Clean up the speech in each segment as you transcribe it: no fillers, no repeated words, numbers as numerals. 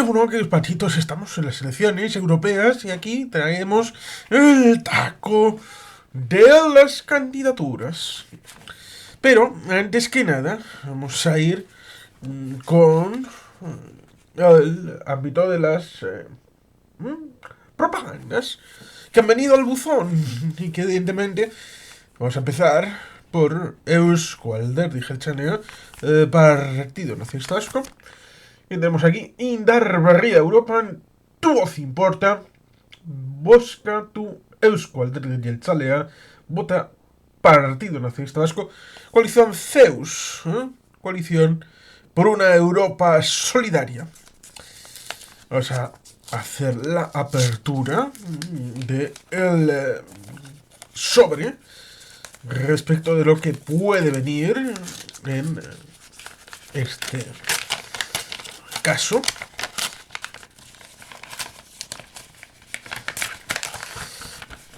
Bueno, que patitos, estamos en las elecciones europeas y aquí traemos el taco de las candidaturas. Pero antes que nada, vamos a ir con el ámbito de las propagandas que han venido al buzón y que evidentemente vamos a empezar por Eusko Alderdi Jeltzalea, Partido Nacionalista Vasco. Y tenemos aquí Indar Berria Europan, tu voz importa, Bosca tu Eusko Alderdi Jeltzalea, vota Partido Nacionalista Vasco, coalición Zeus, coalición por una Europa solidaria. Vamos a hacer la apertura de el sobre respecto de lo que puede venir en este caso.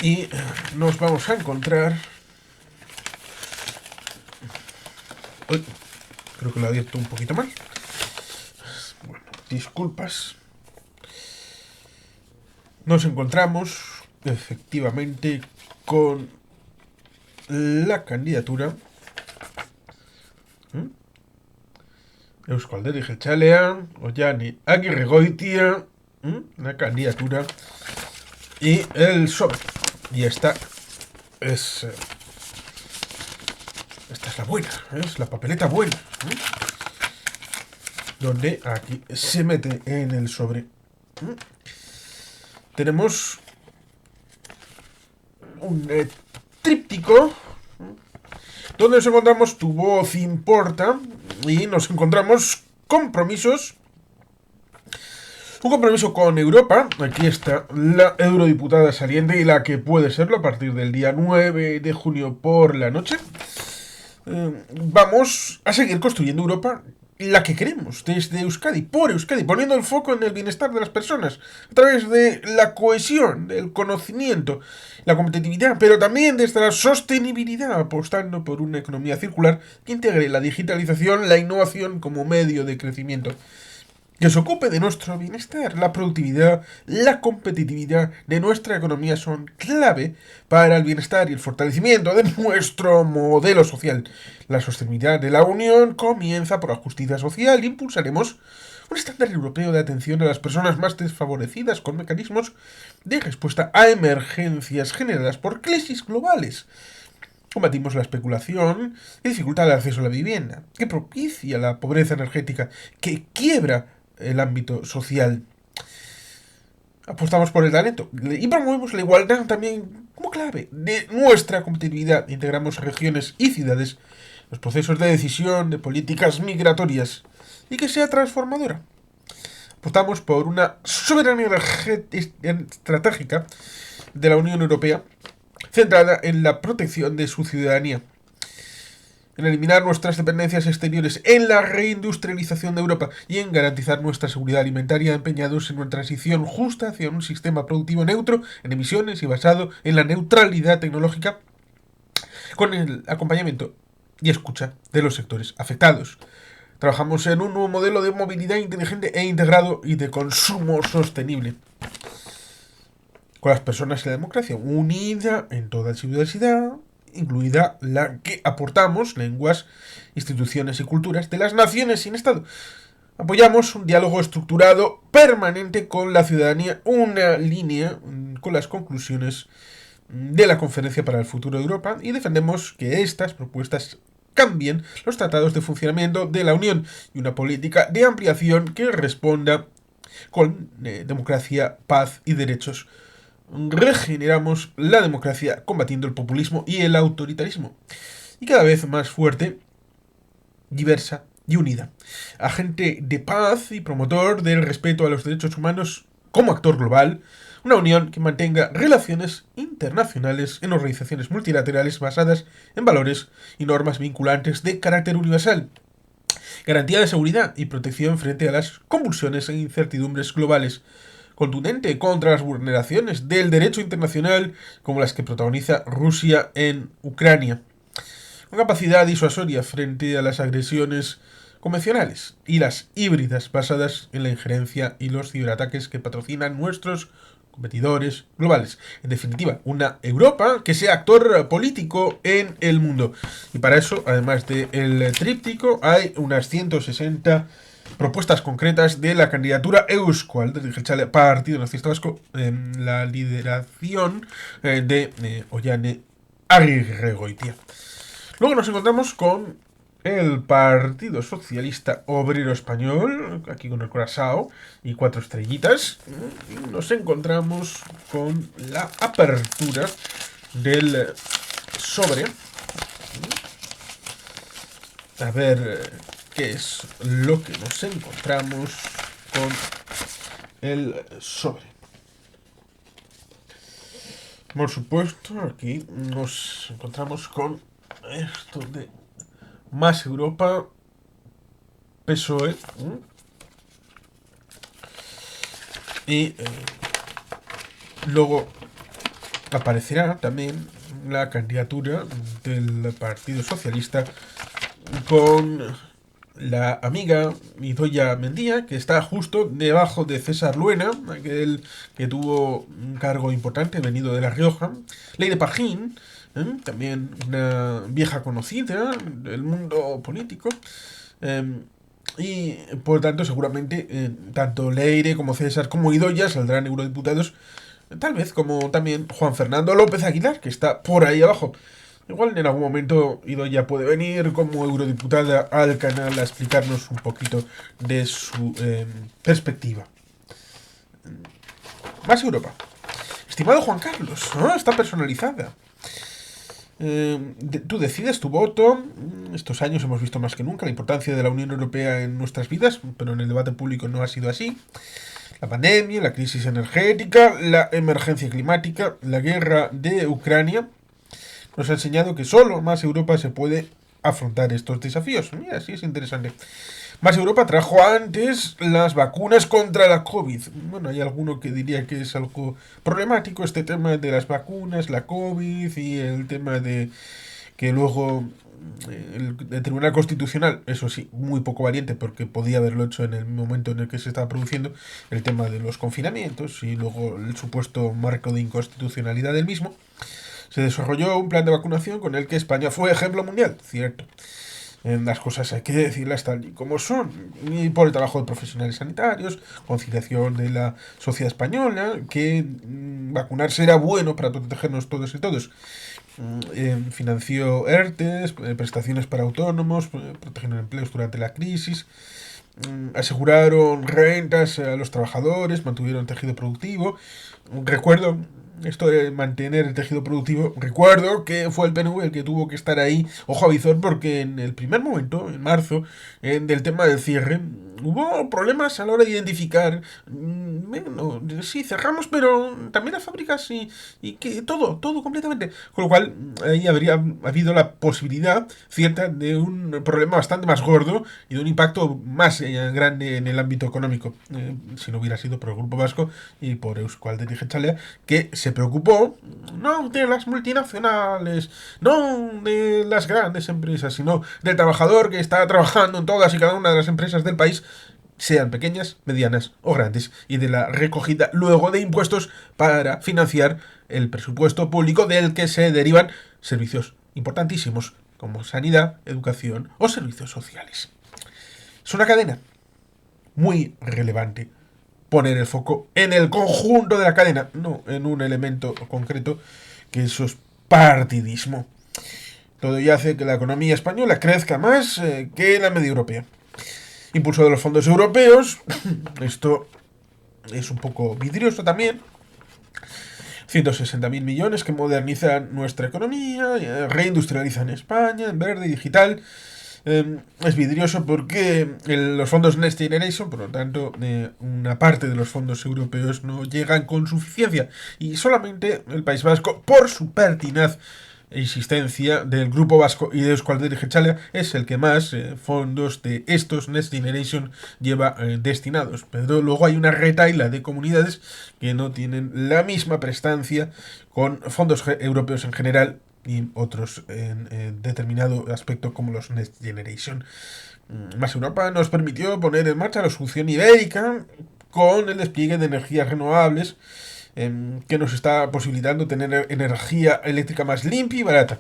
Y nos vamos a encontrar... Uy, creo que lo he abierto un poquito mal. Bueno, disculpas. Nos encontramos efectivamente con la candidatura Eusko Alderdi Jeltzalea, Ollane Agirregoitia, la candidatura y el sobre. Y esta es la buena, es la papeleta buena, donde aquí se mete en el sobre. Tenemos un tríptico donde nos encontramos tu voz importa y nos encontramos compromisos. Un compromiso con Europa. Aquí está la eurodiputada saliente y la que puede serlo a partir del día 9 de junio por la noche. Vamos a seguir construyendo Europa, la que queremos, desde Euskadi, por Euskadi, poniendo el foco en el bienestar de las personas, a través de la cohesión, del conocimiento, la competitividad, pero también desde la sostenibilidad, apostando por una economía circular que integre la digitalización, la innovación como medio de crecimiento, que se ocupe de nuestro bienestar. La productividad, la competitividad de nuestra economía son clave para el bienestar y el fortalecimiento de nuestro modelo social. La sostenibilidad de la Unión comienza por la justicia social. Impulsaremos un estándar europeo de atención a las personas más desfavorecidas con mecanismos de respuesta a emergencias generadas por crisis globales. Combatimos la especulación que dificulta el acceso a la vivienda, que propicia la pobreza energética, que quiebra el ámbito social. Apostamos por el talento y promovemos la igualdad también como clave de nuestra competitividad. Integramos regiones y ciudades en los procesos de decisión de políticas migratorias y que sea transformadora. Apostamos por una soberanía estratégica de la Unión Europea centrada en la protección de su ciudadanía, en eliminar nuestras dependencias exteriores, en la reindustrialización de Europa y en garantizar nuestra seguridad alimentaria, empeñados en una transición justa hacia un sistema productivo neutro en emisiones y basado en la neutralidad tecnológica, con el acompañamiento y escucha de los sectores afectados. Trabajamos en un nuevo modelo de movilidad inteligente e integrado y de consumo sostenible, con las personas y la democracia unida en toda su diversidad, incluida la que aportamos, lenguas, instituciones y culturas de las naciones sin Estado. Apoyamos un diálogo estructurado permanente con la ciudadanía, una línea con las conclusiones de la Conferencia para el Futuro de Europa, y defendemos que estas propuestas cambien los tratados de funcionamiento de la Unión y una política de ampliación que responda con democracia, paz y derechos. Regeneramos la democracia combatiendo el populismo y el autoritarismo, y cada vez más fuerte, diversa y unida. Agente de paz y promotor del respeto a los derechos humanos como actor global, una unión que mantenga relaciones internacionales en organizaciones multilaterales basadas en valores y normas vinculantes de carácter universal. Garantía de seguridad y protección frente a las convulsiones e incertidumbres globales, contundente contra las vulneraciones del derecho internacional como las que protagoniza Rusia en Ucrania, con capacidad disuasoria frente a las agresiones convencionales y las híbridas basadas en la injerencia y los ciberataques que patrocinan nuestros competidores globales. En definitiva, una Europa que sea actor político en el mundo. Y para eso, además del tríptico, hay unas 160 propuestas concretas de la candidatura Eusko Alderdi Jeltzale Partido Nacionalista Vasco en la lideración de Ollane Agirregoitia. Luego nos encontramos con el Partido Socialista Obrero Español, aquí con el Curazao y 4 estrellitas. Y nos encontramos con la apertura del sobre. A ver qué es lo que nos encontramos con el sobre. Por supuesto, aquí nos encontramos con esto de Más Europa, PSOE. Y luego aparecerá también la candidatura del Partido Socialista con la amiga Idoia Mendia, que está justo debajo de César Luena, aquel que tuvo un cargo importante venido de La Rioja. Leire Pajín, también una vieja conocida del mundo político. Y por tanto, seguramente tanto Leire como César como Idoia saldrán eurodiputados, tal vez como también Juan Fernando López Aguilar, que está por ahí abajo. Igual en algún momento Idoia puede venir como eurodiputada al canal a explicarnos un poquito de su perspectiva. Más Europa. Estimado Juan Carlos, está personalizada. Tú decides tu voto. Estos años hemos visto más que nunca la importancia de la Unión Europea en nuestras vidas, pero en el debate público no ha sido así. La pandemia, la crisis energética, la emergencia climática, la guerra de Ucrania nos ha enseñado que solo más Europa se puede afrontar estos desafíos. Mira, sí es interesante. Más Europa trajo antes las vacunas contra la COVID. Bueno, hay alguno que diría que es algo problemático este tema de las vacunas, la COVID y el tema de que luego el Tribunal Constitucional, eso sí, muy poco valiente porque podía haberlo hecho en el momento en el que se estaba produciendo el tema de los confinamientos y luego el supuesto marco de inconstitucionalidad del mismo. Se desarrolló un plan de vacunación con el que España fue ejemplo mundial, cierto. Las cosas hay que decirlas tal y como son. Y por el trabajo de profesionales sanitarios, conciliación de la sociedad española, que vacunarse era bueno para protegernos todos y todos. Financió ERTES, prestaciones para autónomos, protegieron empleos durante la crisis. Aseguraron rentas a los trabajadores, mantuvieron tejido productivo. Recuerdo esto de mantener el tejido productivo, recuerdo que fue el PNV el que tuvo que estar ahí, ojo a visor, porque en el primer momento, en marzo, del tema del cierre, hubo problemas a la hora de identificar. Bueno, sí, cerramos, pero también las fábricas y que todo completamente. Con lo cual, ahí habría habido la posibilidad cierta de un problema bastante más gordo y de un impacto más grande en el ámbito económico, si no hubiera sido por el Grupo Vasco y por Eusko Alderdi Jeltzalea, que se preocupó no de las multinacionales, no de las grandes empresas, sino del trabajador que está trabajando en todas y cada una de las empresas del país, sean pequeñas, medianas o grandes, y de la recogida luego de impuestos para financiar el presupuesto público del que se derivan servicios importantísimos como sanidad, educación o servicios sociales. Es una cadena muy relevante poner el foco en el conjunto de la cadena, no en un elemento concreto, que eso es partidismo. Todo ello hace que la economía española crezca más que la media europea. Impulso de los fondos europeos, esto es un poco vidrioso también. 160.000 millones que modernizan nuestra economía, reindustrializan España en verde y digital. Es vidrioso porque los fondos Next Generation, por lo tanto, una parte de los fondos europeos no llegan con suficiencia y solamente el País Vasco, por su pertinaz existencia del Grupo Vasco y de Eusko Alderdi Jeltzalea, es el que más fondos de estos Next Generation lleva destinados. Pero luego hay una retahíla de comunidades que no tienen la misma prestancia con fondos europeos en general y otros en determinado aspecto como los Next Generation. Más Europa nos permitió poner en marcha la solución ibérica con el despliegue de energías renovables que nos está posibilitando tener energía eléctrica más limpia y barata.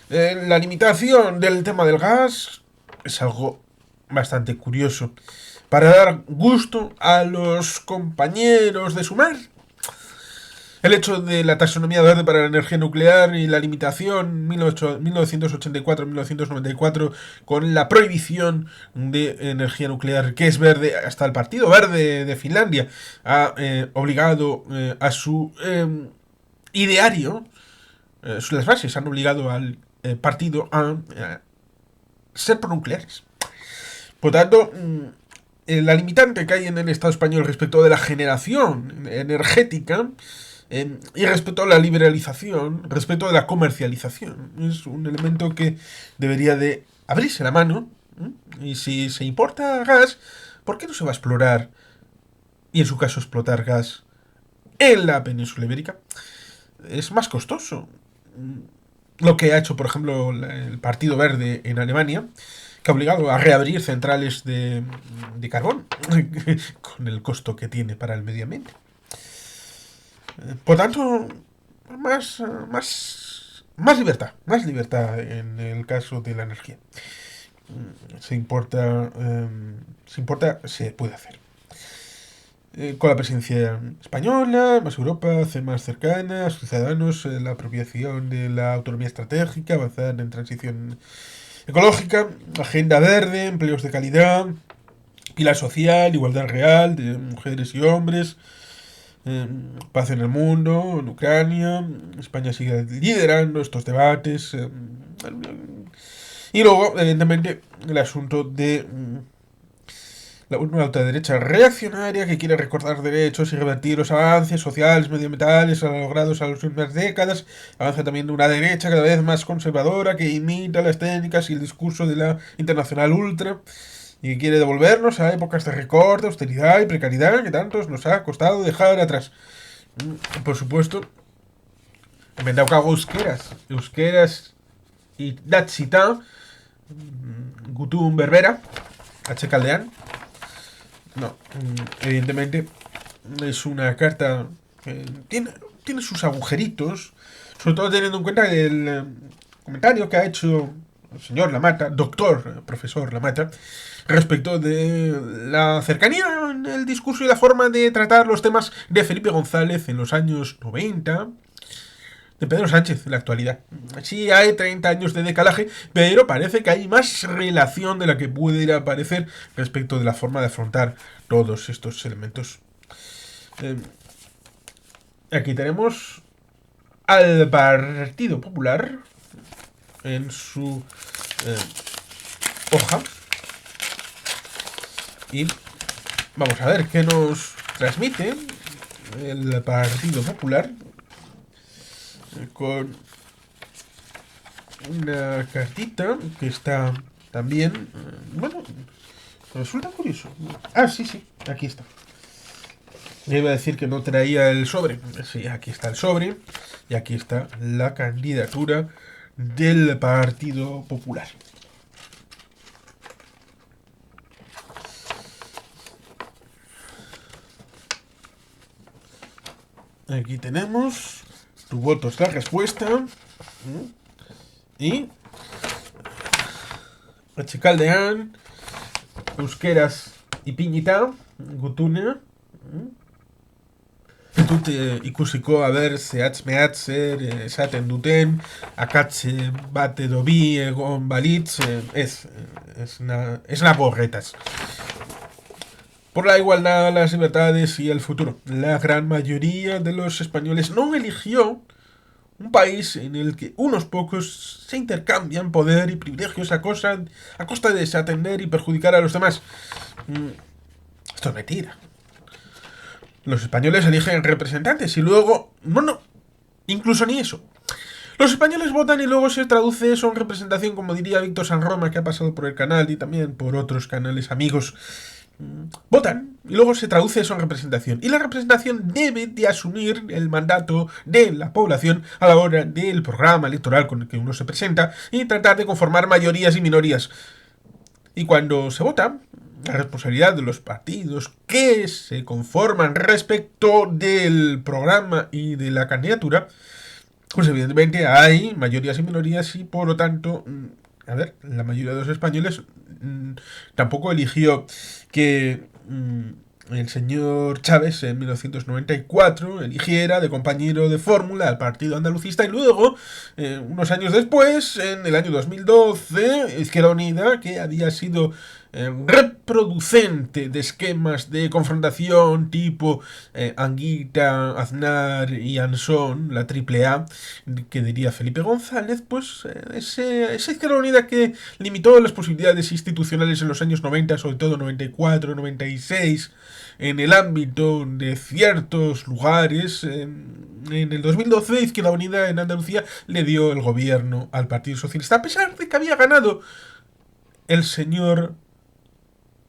La limitación del tema del gas es algo bastante curioso. Para dar gusto a los compañeros de Sumar, el hecho de la taxonomía verde para la energía nuclear y la limitación 1984-1994 con la prohibición de energía nuclear que es verde, hasta el Partido Verde de Finlandia ha obligado a su ideario, las bases han obligado al partido a ser pronucleares. Por tanto, la limitante que hay en el Estado español respecto de la generación energética y respecto a la liberalización, respecto a la comercialización, es un elemento que debería de abrirse la mano. Y si se importa gas, ¿por qué no se va a explorar, y en su caso explotar gas, en la península ibérica? Es más costoso. Lo que ha hecho, por ejemplo, el Partido Verde en Alemania, que ha obligado a reabrir centrales de carbón, con el costo que tiene para el medio ambiente. Por tanto, más libertad en el caso de la energía. Se importa, se puede hacer. Con la presidencia española, más Europa, hacer más cercana a sus ciudadanos, la apropiación de la autonomía estratégica, avanzar en transición ecológica, agenda verde, empleos de calidad, pilar social, igualdad real de mujeres y hombres, paz en el mundo, en Ucrania. España sigue liderando estos debates. Y luego, evidentemente, el asunto de una ultraderecha reaccionaria que quiere recortar derechos y revertir los avances sociales, medioambientales logrados a las últimas décadas. Avanza también una derecha cada vez más conservadora que imita las técnicas y el discurso de la internacional ultra y que quiere devolvernos a épocas de recorte, austeridad y precariedad que tantos nos ha costado dejar atrás. Por supuesto, en daukago euskeras y datzita, gutun berbera, atxekaldean. No, evidentemente es una carta que tiene sus agujeritos, sobre todo teniendo en cuenta el comentario que ha hecho el señor Lamata, profesor Lamata, respecto de la cercanía en el discurso y la forma de tratar los temas de Felipe González en los años 90, de Pedro Sánchez en la actualidad. Sí hay 30 años de decalaje, pero parece que hay más relación de la que pudiera aparecer respecto de la forma de afrontar todos estos elementos. Aquí tenemos al Partido Popular en su hoja. Y vamos a ver qué nos transmite el Partido Popular con una cartita que está también, bueno, resulta curioso. Ah, sí, aquí está. Yo iba a decir que no traía el sobre. Sí, aquí está el sobre y aquí está la candidatura del Partido Popular. Aquí tenemos tu voto es la respuesta. Y Atxekaldean, euskeraz ipinita, gutune. Dute ikusiko aber zehatz mehatz esaten duten, akatze bat edo bi egon balitz, es nago horretaz. Por la igualdad, las libertades y el futuro. La gran mayoría de los españoles no eligió un país en el que unos pocos se intercambian poder y privilegios a costa de desatender y perjudicar a los demás. Esto es mentira. Los españoles eligen representantes y luego... No, incluso ni eso. Los españoles votan y luego se traduce eso en representación, como diría Víctor San Roma, que ha pasado por el canal y también por otros canales amigos. Votan y luego se traduce eso en representación. Y la representación debe de asumir el mandato de la población a la hora del programa electoral con el que uno se presenta y tratar de conformar mayorías y minorías. Y cuando se vota, la responsabilidad de los partidos que se conforman respecto del programa y de la candidatura, pues evidentemente hay mayorías y minorías y por lo tanto, a ver, la mayoría de los españoles tampoco eligió que el señor Chávez en 1994 eligiera de compañero de fórmula al partido andalucista y luego, unos años después, en el año 2012, Izquierda Unida, que había sido reproducente de esquemas de confrontación tipo Anguita, Aznar y Ansón, la triple A, que diría Felipe González, pues esa Izquierda Unida que limitó las posibilidades institucionales en los años 90, sobre todo 94, 96, en el ámbito de ciertos lugares. En el 2012, Izquierda Unida en Andalucía le dio el gobierno al Partido Socialista, a pesar de que había ganado el señor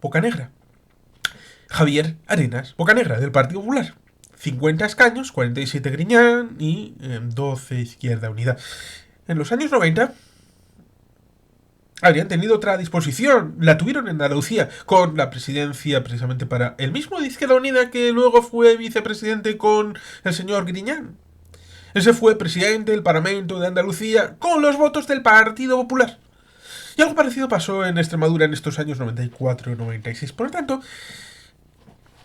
Bocanegra, Javier Arenas Bocanegra, del Partido Popular. 50 escaños, 47 Griñán y 12 Izquierda Unida. En los años 90 habrían tenido otra disposición. La tuvieron en Andalucía con la presidencia precisamente para el mismo de Izquierda Unida que luego fue vicepresidente con el señor Griñán. Ese fue presidente del Parlamento de Andalucía con los votos del Partido Popular. Y algo parecido pasó en Extremadura en estos años 94 y 96. Por lo tanto,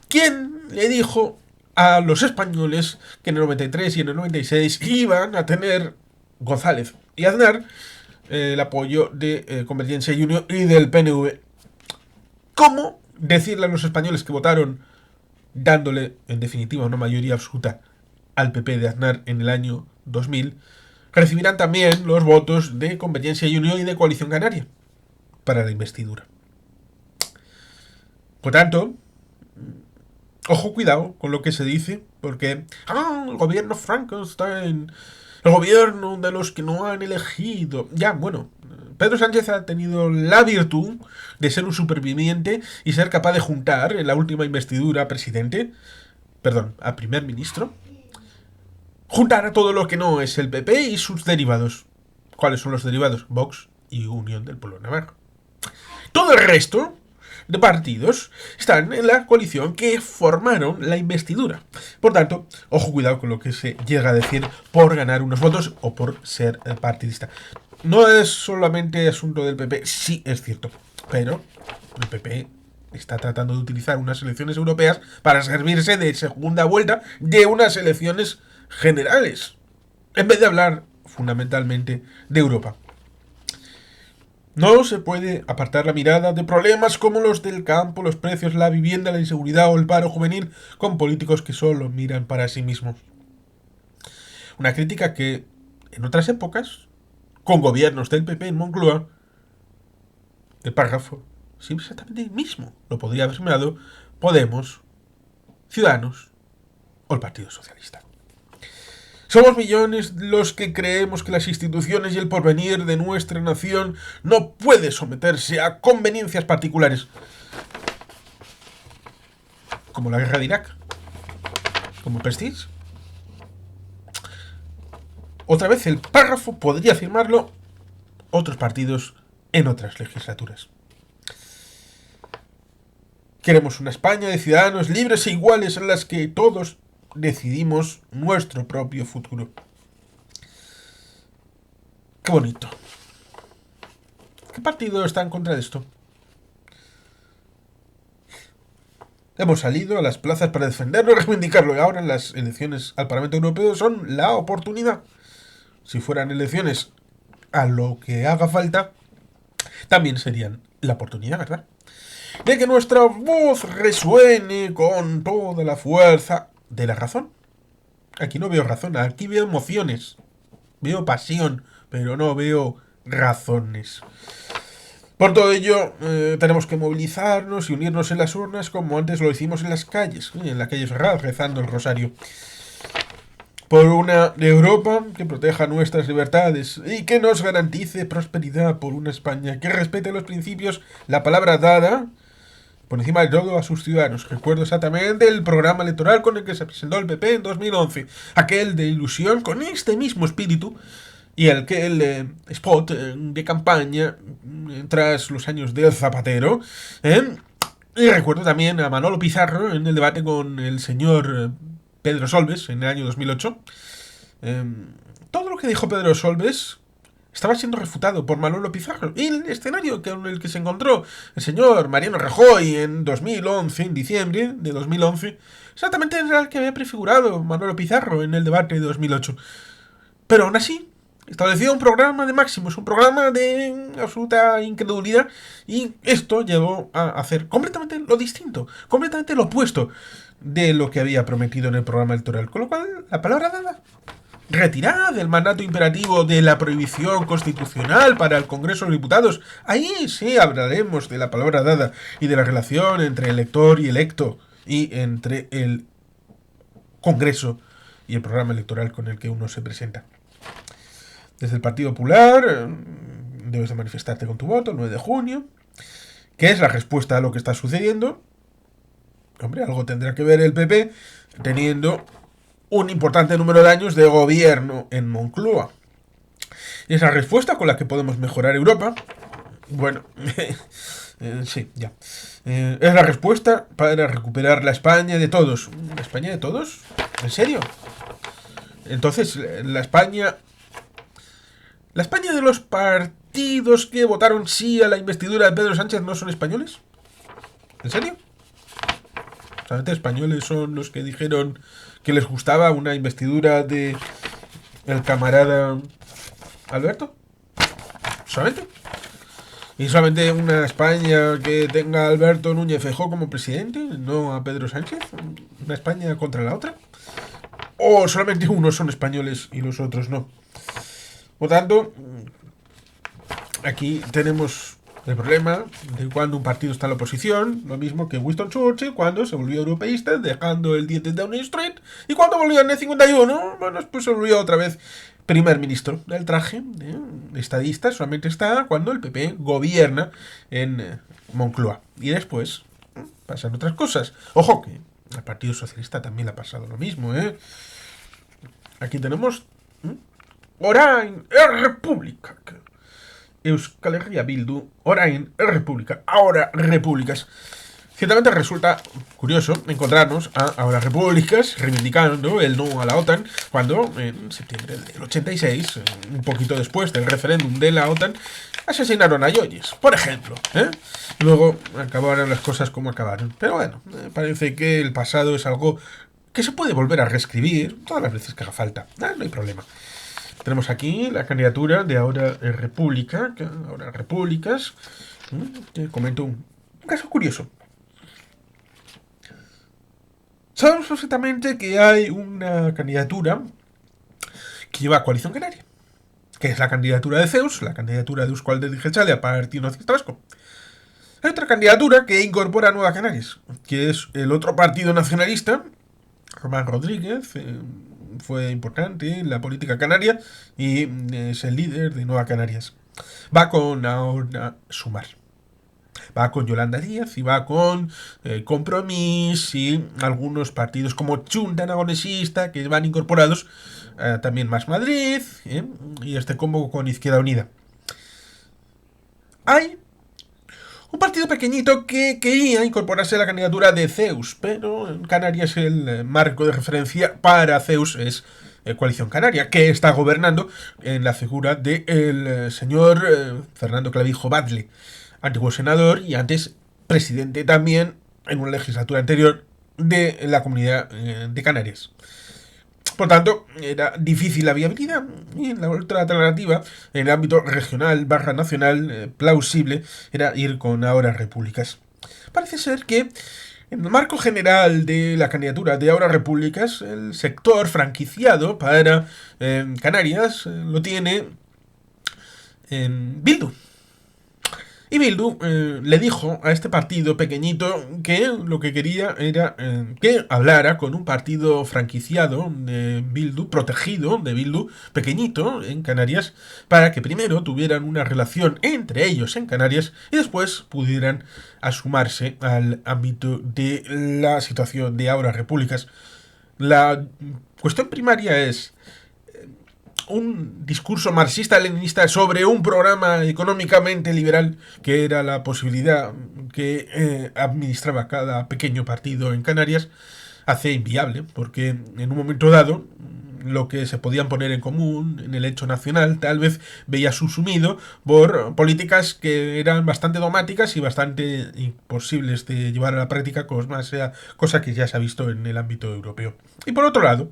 ¿quién le dijo a los españoles que en el 93 y en el 96 iban a tener González y Aznar el apoyo de Convergencia y Unió y del PNV? ¿Cómo decirle a los españoles que votaron dándole, en definitiva, una mayoría absoluta al PP de Aznar en el año 2000, recibirán también los votos de Convergencia y Unió y de Coalición Canaria para la investidura? Por tanto, ojo, cuidado con lo que se dice, porque el gobierno Frankenstein, el gobierno de los que no han elegido. Ya, bueno, Pedro Sánchez ha tenido la virtud de ser un superviviente y ser capaz de juntar en la última investidura a primer ministro, juntar a todo lo que no es el PP y sus derivados. ¿Cuáles son los derivados? Vox y Unión del Pueblo Navarro. Todo el resto de partidos están en la coalición que formaron la investidura. Por tanto, ojo, cuidado con lo que se llega a decir por ganar unos votos o por ser partidista. No es solamente asunto del PP, sí es cierto, pero el PP está tratando de utilizar unas elecciones europeas para servirse de segunda vuelta de unas elecciones generales, en vez de hablar fundamentalmente de Europa. No se puede apartar la mirada de problemas como los del campo, los precios, la vivienda, la inseguridad o el paro juvenil con políticos que solo miran para sí mismos. Una crítica que, en otras épocas, con gobiernos del PP en Moncloa, el párrafo siempre exactamente el mismo. Lo podría haber firmado Podemos, Ciudadanos o el Partido Socialista. Somos millones los que creemos que las instituciones y el porvenir de nuestra nación no puede someterse a conveniencias particulares, como la guerra de Irak, como el Prestige. Otra vez el párrafo podría firmarlo otros partidos en otras legislaturas. Queremos una España de ciudadanos libres e iguales en las que todos decidimos nuestro propio futuro. Qué bonito. ¿Qué partido está en contra de esto? Hemos salido a las plazas para defenderlo y reivindicarlo, y ahora las elecciones al Parlamento Europeo son la oportunidad. Si fueran elecciones a lo que haga falta, también serían la oportunidad, ¿verdad?, de que nuestra voz resuene con toda la fuerza de la razón. Aquí no veo razón, aquí veo emociones, veo pasión, pero no veo razones. Por todo ello, tenemos que movilizarnos y unirnos en las urnas como antes lo hicimos en las calles, en la calle Ferraz, rezando el rosario. Por una Europa que proteja nuestras libertades y que nos garantice prosperidad, por una España que respete los principios, la palabra dada, por encima de todo a sus ciudadanos. Recuerdo exactamente el programa electoral con el que se presentó el PP en 2011, aquel de ilusión, con este mismo espíritu, y el spot de campaña tras los años del Zapatero. Y recuerdo también a Manolo Pizarro en el debate con el señor Pedro Solbes en el año 2008. Todo lo que dijo Pedro Solbes estaba siendo refutado por Manolo Pizarro. Y el escenario con el que se encontró el señor Mariano Rajoy en 2011, en diciembre de 2011, exactamente era el que había prefigurado Manolo Pizarro en el debate de 2008. Pero aún así, estableció un programa de máximos, un programa de absoluta incredulidad, y esto llevó a hacer completamente lo distinto, completamente lo opuesto de lo que había prometido en el programa electoral. Con lo cual, la palabra dada. Retirada del mandato imperativo de la prohibición constitucional para el Congreso de los Diputados. Ahí sí hablaremos de la palabra dada y de la relación entre elector y electo y entre el Congreso y el programa electoral con el que uno se presenta. Desde el Partido Popular debes de manifestarte con tu voto el 9 de junio, que es la respuesta a lo que está sucediendo. Hombre, algo tendrá que ver el PP teniendo un importante número de años de gobierno en Moncloa. Y esa respuesta con la que podemos mejorar Europa, bueno, sí, ya. Es la respuesta para recuperar la España de todos. ¿La España de todos? ¿En serio? Entonces, la España de los partidos que votaron sí a la investidura de Pedro Sánchez no son españoles. ¿En serio? ¿Solamente españoles son los que dijeron que les gustaba una investidura de el camarada Alberto? ¿Solamente? ¿Y solamente una España que tenga a Alberto Núñez Feijóo como presidente, no a Pedro Sánchez? ¿Una España contra la otra? ¿O solamente unos son españoles y los otros no? Por tanto, aquí tenemos el problema de cuando un partido está en la oposición, lo mismo que Winston Churchill cuando se volvió europeísta, dejando el 10 de Downing Street, y cuando volvió en el 51, bueno, pues se volvió otra vez primer ministro. El traje estadista solamente está cuando el PP gobierna en Moncloa. Y después pasan otras cosas. Ojo que al Partido Socialista también le ha pasado lo mismo, Aquí tenemos Orain República. Euskal Herria Bildu, Orain República, ahora repúblicas. Ciertamente resulta curioso encontrarnos a ahora repúblicas reivindicando el no a la OTAN cuando en septiembre del 86, un poquito después del referéndum de la OTAN, asesinaron a Yoyes, por ejemplo. Luego acabaron las cosas como acabaron. Pero bueno, parece que el pasado es algo que se puede volver a reescribir todas las veces que haga falta. No hay problema. Tenemos aquí la candidatura de Ahora República, Ahora Repúblicas. Te comento un caso curioso. Sabemos perfectamente que hay una candidatura que lleva a Coalición Canaria, que es la candidatura de Zeus, la candidatura de Eusko Alderdi Jeltzale a Partido Nacionalista Vasco. Hay otra candidatura que incorpora a Nueva Canarias, que es el otro partido nacionalista, Román Rodríguez, fue importante en la política canaria y es el líder de Nueva Canarias. Va con ahora Sumar. Va con Yolanda Díaz y va con Compromís y algunos partidos como Junta Aragonesista que van incorporados, también Más Madrid y este combo con Izquierda Unida. Hay un partido pequeñito que quería incorporarse a la candidatura de Zeus, pero en Canarias el marco de referencia para Zeus es Coalición Canaria, que está gobernando en la figura del señor Fernando Clavijo Batlle, antiguo senador y antes presidente también en una legislatura anterior de la Comunidad de Canarias. Por tanto, era difícil la viabilidad y la otra alternativa en el ámbito regional / nacional plausible era ir con ahora repúblicas. Parece ser que en el marco general de la candidatura de ahora repúblicas, el sector franquiciado para Canarias lo tiene en Bildu. Y Bildu le dijo a este partido pequeñito que lo que quería era que hablara con un partido franquiciado de Bildu, protegido de Bildu, pequeñito en Canarias, para que primero tuvieran una relación entre ellos en Canarias y después pudieran asumarse al ámbito de la situación de ahora repúblicas. La cuestión primaria es: un discurso marxista-leninista sobre un programa económicamente liberal, que era la posibilidad que administraba cada pequeño partido en Canarias, hace inviable, porque en un momento dado lo que se podían poner en común en el hecho nacional tal vez veía subsumido por políticas que eran bastante dogmáticas y bastante imposibles de llevar a la práctica, cosa que ya se ha visto en el ámbito europeo. Y por otro lado,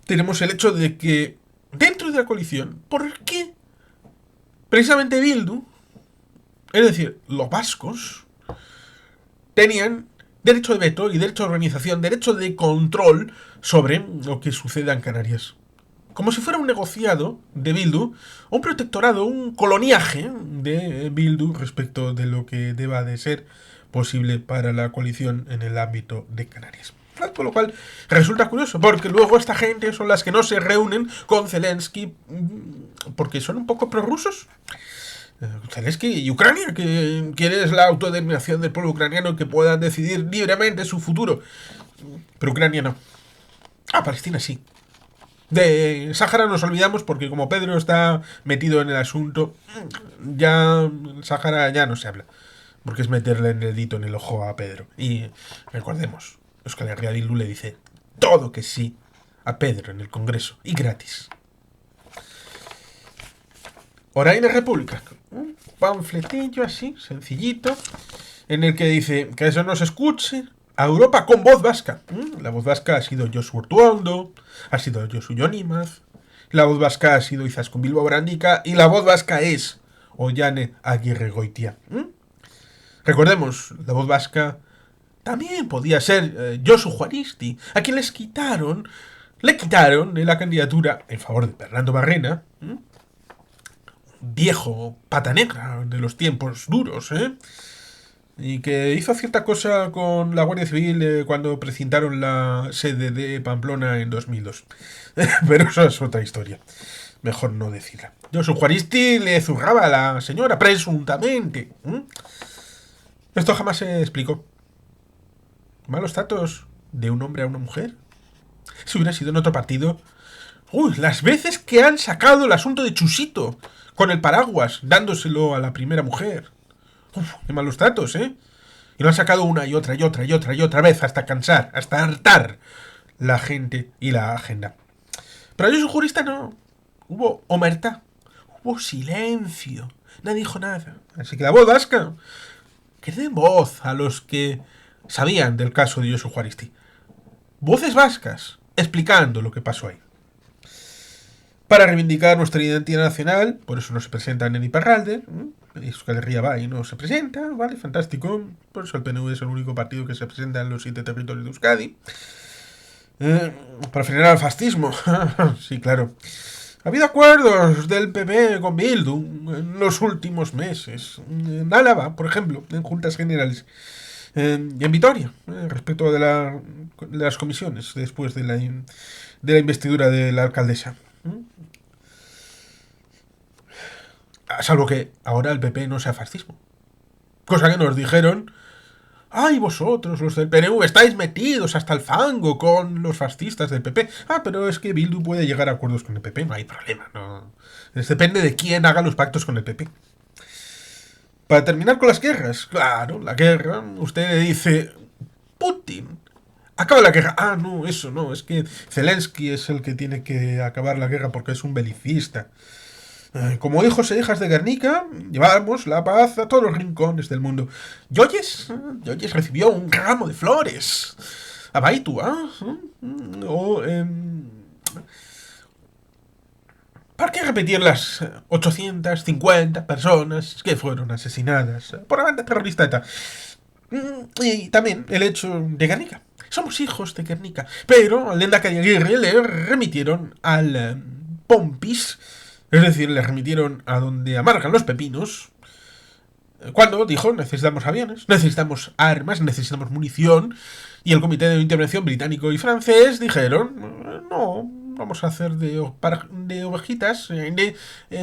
tenemos el hecho de que dentro de la coalición, ¿por qué precisamente Bildu, es decir, los vascos, tenían derecho de veto y derecho de organización, derecho de control sobre lo que suceda en Canarias? Como si fuera un negociado de Bildu, un protectorado, un coloniaje de Bildu respecto de lo que deba de ser posible para la coalición en el ámbito de Canarias. Con lo cual resulta curioso, porque luego esta gente son las que no se reúnen con Zelensky porque son un poco prorrusos. Zelensky y Ucrania, que quiere la autodeterminación del pueblo ucraniano, que puedan decidir libremente su futuro. Pero Ucrania no. Palestina sí. De Sáhara nos olvidamos porque como Pedro está metido en el asunto, ya Sáhara ya no se habla. Porque es meterle el dedito en el ojo a Pedro. Y recordemos, Euskal Herria Bildu le dice todo que sí a Pedro en el Congreso. Y gratis. Orain República. Un panfletillo así, sencillito, en el que dice que eso no se escuche a Europa con voz vasca. La voz vasca ha sido Josu Urtuondo, ha sido Josu Jonimaz, la voz vasca ha sido Izaskun Bilbao Brandica y la voz vasca es Ollane Aguirre Goitia. Recordemos, la voz vasca también podía ser Josu Juaristi, a quien le quitaron la candidatura en favor de Fernando Barrena, viejo pata negra de los tiempos duros, y que hizo cierta cosa con la Guardia Civil cuando precintaron la sede de Pamplona en 2002. Pero eso es otra historia. Mejor no decirla. Josu Juaristi le zurraba a la señora, presuntamente. Esto jamás se explicó. ¿Malos tratos de un hombre a una mujer? Si hubiera sido en otro partido... las veces que han sacado el asunto de Chusito con el paraguas, dándoselo a la primera mujer. Qué malos tratos, Y lo han sacado una y otra y otra y otra y otra vez hasta cansar, hasta hartar la gente y la agenda. Pero yo soy jurista, no. Hubo omertá, hubo silencio, nadie dijo nada. Así que la voz vasca, que den voz a los que sabían del caso de Josu Juaristi. Voces vascas explicando lo que pasó ahí. Para reivindicar nuestra identidad nacional, por eso no se presenta en Iparralde, Euskal Herria va y no se presenta, vale, fantástico, por eso el PNV es el único partido que se presenta en los 7 territorios de Euskadi. Para frenar al fascismo, sí, claro. Ha habido acuerdos del PP con Bildu en los últimos meses, en Álava, por ejemplo, en juntas generales, y en Vitoria, respecto de las comisiones después de la investidura de la alcaldesa. Salvo que ahora el PP no sea fascismo. Cosa que nos dijeron: ¡ay, vosotros, los del PNV, estáis metidos hasta el fango con los fascistas del PP! Pero es que Bildu puede llegar a acuerdos con el PP, no hay problema. No. Depende de quién haga los pactos con el PP. Para terminar con las guerras, claro, la guerra, usted le dice: Putin, acaba la guerra. No, eso no, es que Zelensky es el que tiene que acabar la guerra porque es un belicista. Como hijos e hijas de Guernica, llevamos la paz a todos los rincones del mundo. Yoyes recibió un ramo de flores a Baitu, ¿para qué repetir las 850 personas que fueron asesinadas por la banda terrorista ETA? Y también el hecho de Guernica. Somos hijos de Guernica. Pero al Lehendakari Aguirre le remitieron al Pompis, es decir, le remitieron a donde amargan los pepinos, cuando dijo: necesitamos aviones, necesitamos armas, necesitamos munición. Y el Comité de Intervención británico y francés dijeron: no, vamos a hacer de ovejitas, de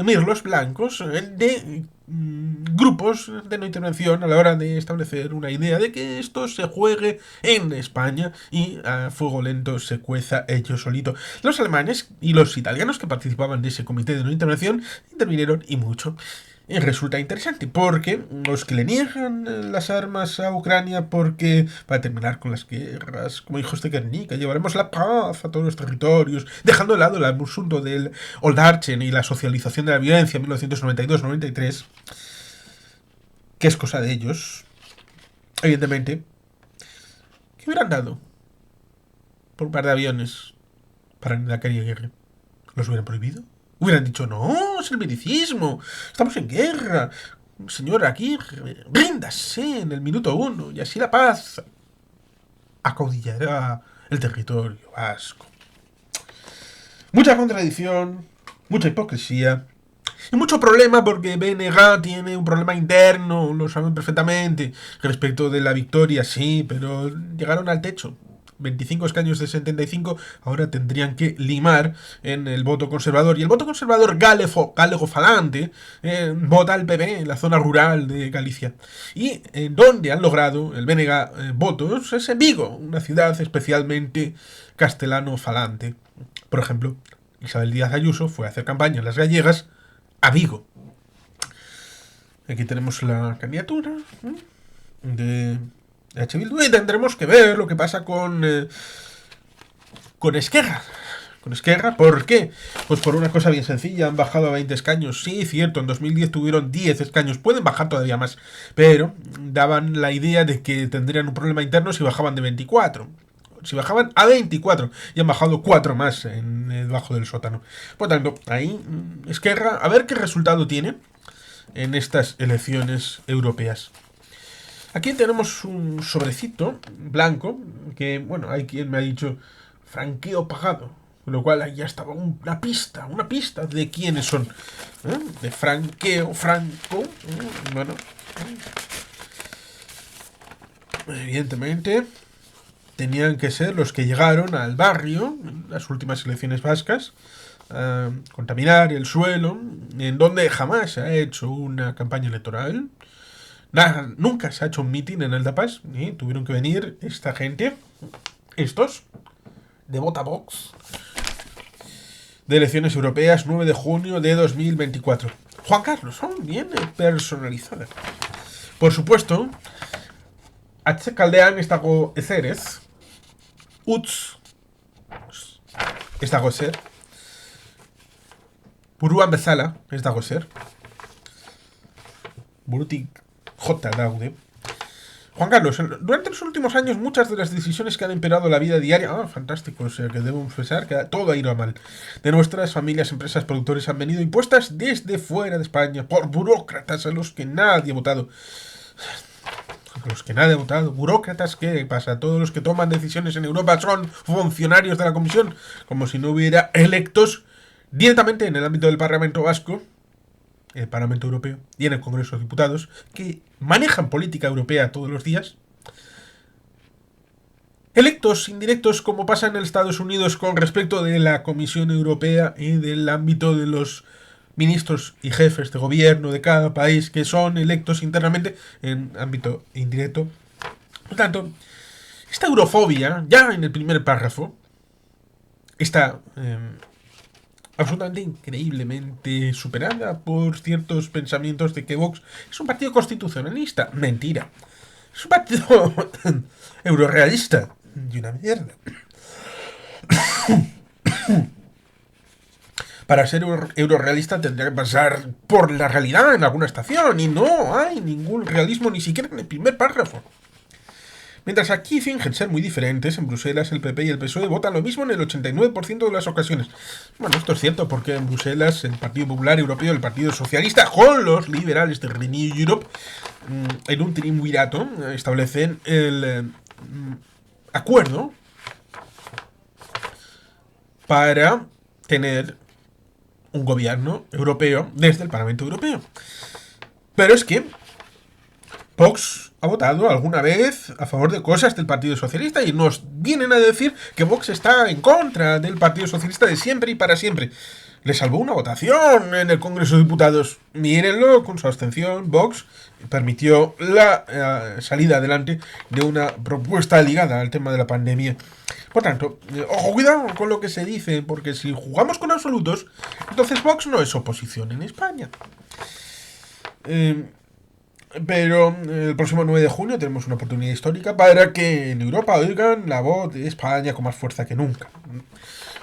mirlos blancos, de grupos de no intervención a la hora de establecer una idea de que esto se juegue en España y a fuego lento se cueza ellos solito. Los alemanes y los italianos que participaban de ese comité de no intervención intervinieron y mucho. Y resulta interesante porque los que le niegan las armas a Ucrania porque para terminar con las guerras, como hijos de Guernica, llevaremos la paz a todos los territorios, dejando de lado el asunto del Oldarchen y la socialización de la violencia en 1992-93, que es cosa de ellos, evidentemente, ¿qué hubieran dado por un par de aviones para la guerra? ¿Los hubieran prohibido? Hubieran dicho, no, es el milicismo, estamos en guerra. Señor, aquí ríndase en el minuto 1 y así la paz acaudillará el territorio vasco. Mucha contradicción, mucha hipocresía y mucho problema porque BNG tiene un problema interno, lo saben perfectamente, respecto de la victoria, sí, pero llegaron al techo. 25 escaños de 75, ahora tendrían que limar en el voto conservador. Y el voto conservador galego-falante vota al PP en la zona rural de Galicia. Y donde han logrado el BNG votos es en Vigo, una ciudad especialmente castellano-falante. Por ejemplo, Isabel Díaz Ayuso fue a hacer campaña en las gallegas a Vigo. Aquí tenemos la candidatura de H. Bildu y tendremos que ver lo que pasa con Esquerra. Con Esquerra, ¿por qué? Pues por una cosa bien sencilla, han bajado a 20 escaños. Sí, cierto, en 2010 tuvieron 10 escaños, pueden bajar todavía más, pero daban la idea de que tendrían un problema interno si bajaban de 24. Si bajaban a 24 y han bajado 4 más en debajo del sótano. Por tanto, ahí Esquerra, a ver qué resultado tiene en estas elecciones europeas. Aquí tenemos un sobrecito blanco que, bueno, hay quien me ha dicho franqueo pagado, con lo cual ahí ya estaba una pista de quiénes son. De franqueo, franco, bueno, evidentemente tenían que ser los que llegaron al barrio en las últimas elecciones vascas, contaminar el suelo, en donde jamás se ha hecho una campaña electoral. Nada, nunca se ha hecho un meeting en el Dapas, y tuvieron que venir esta gente, estos, de Votabox, de elecciones europeas, 9 de junio de 2024. Juan Carlos, bien personalizada. Por supuesto, Caldean ez dago ezerez, utz ez dago ezer, buruan bezala ez dago ezer, burutik J. Daude. Juan Carlos, durante los últimos años muchas de las decisiones que han empeorado la vida diaria, fantástico, o sea que debemos pensar que todo ha ido a mal, de nuestras familias, empresas, productores han venido impuestas desde fuera de España por burócratas a los que nadie ha votado. Burócratas, ¿qué pasa? Todos los que toman decisiones en Europa son funcionarios de la Comisión, como si no hubiera electos directamente en el ámbito del Parlamento Vasco, el Parlamento Europeo y en el Congreso de Diputados, que manejan política europea todos los días. Electos indirectos, como pasa en Estados Unidos con respecto de la Comisión Europea y del ámbito de los ministros y jefes de gobierno de cada país, que son electos internamente en ámbito indirecto. Por tanto, esta eurofobia, ya en el primer párrafo, está absolutamente increíblemente superada por ciertos pensamientos de que Vox es un partido constitucionalista. Mentira. Es un partido eurorealista. Y una mierda. Para ser eurorealista tendría que pasar por la realidad en alguna estación. Y no hay ningún realismo ni siquiera en el primer párrafo. Mientras aquí fingen ser muy diferentes, en Bruselas el PP y el PSOE votan lo mismo en el 89% de las ocasiones. Bueno, esto es cierto porque en Bruselas el Partido Popular Europeo y el Partido Socialista con los liberales de Renew Europe en un triunvirato establecen el acuerdo para tener un gobierno europeo desde el Parlamento Europeo. Pero es que Vox ha votado alguna vez a favor de cosas del Partido Socialista y nos vienen a decir que Vox está en contra del Partido Socialista de siempre y para siempre. le salvó una votación en el Congreso de Diputados. Mírenlo, con su abstención, Vox permitió la salida adelante de una propuesta ligada al tema de la pandemia. Por tanto, ojo, cuidado con lo que se dice, porque si jugamos con absolutos, entonces Vox no es oposición en España. Pero el próximo 9 de junio tenemos una oportunidad histórica para que en Europa oigan la voz de España con más fuerza que nunca.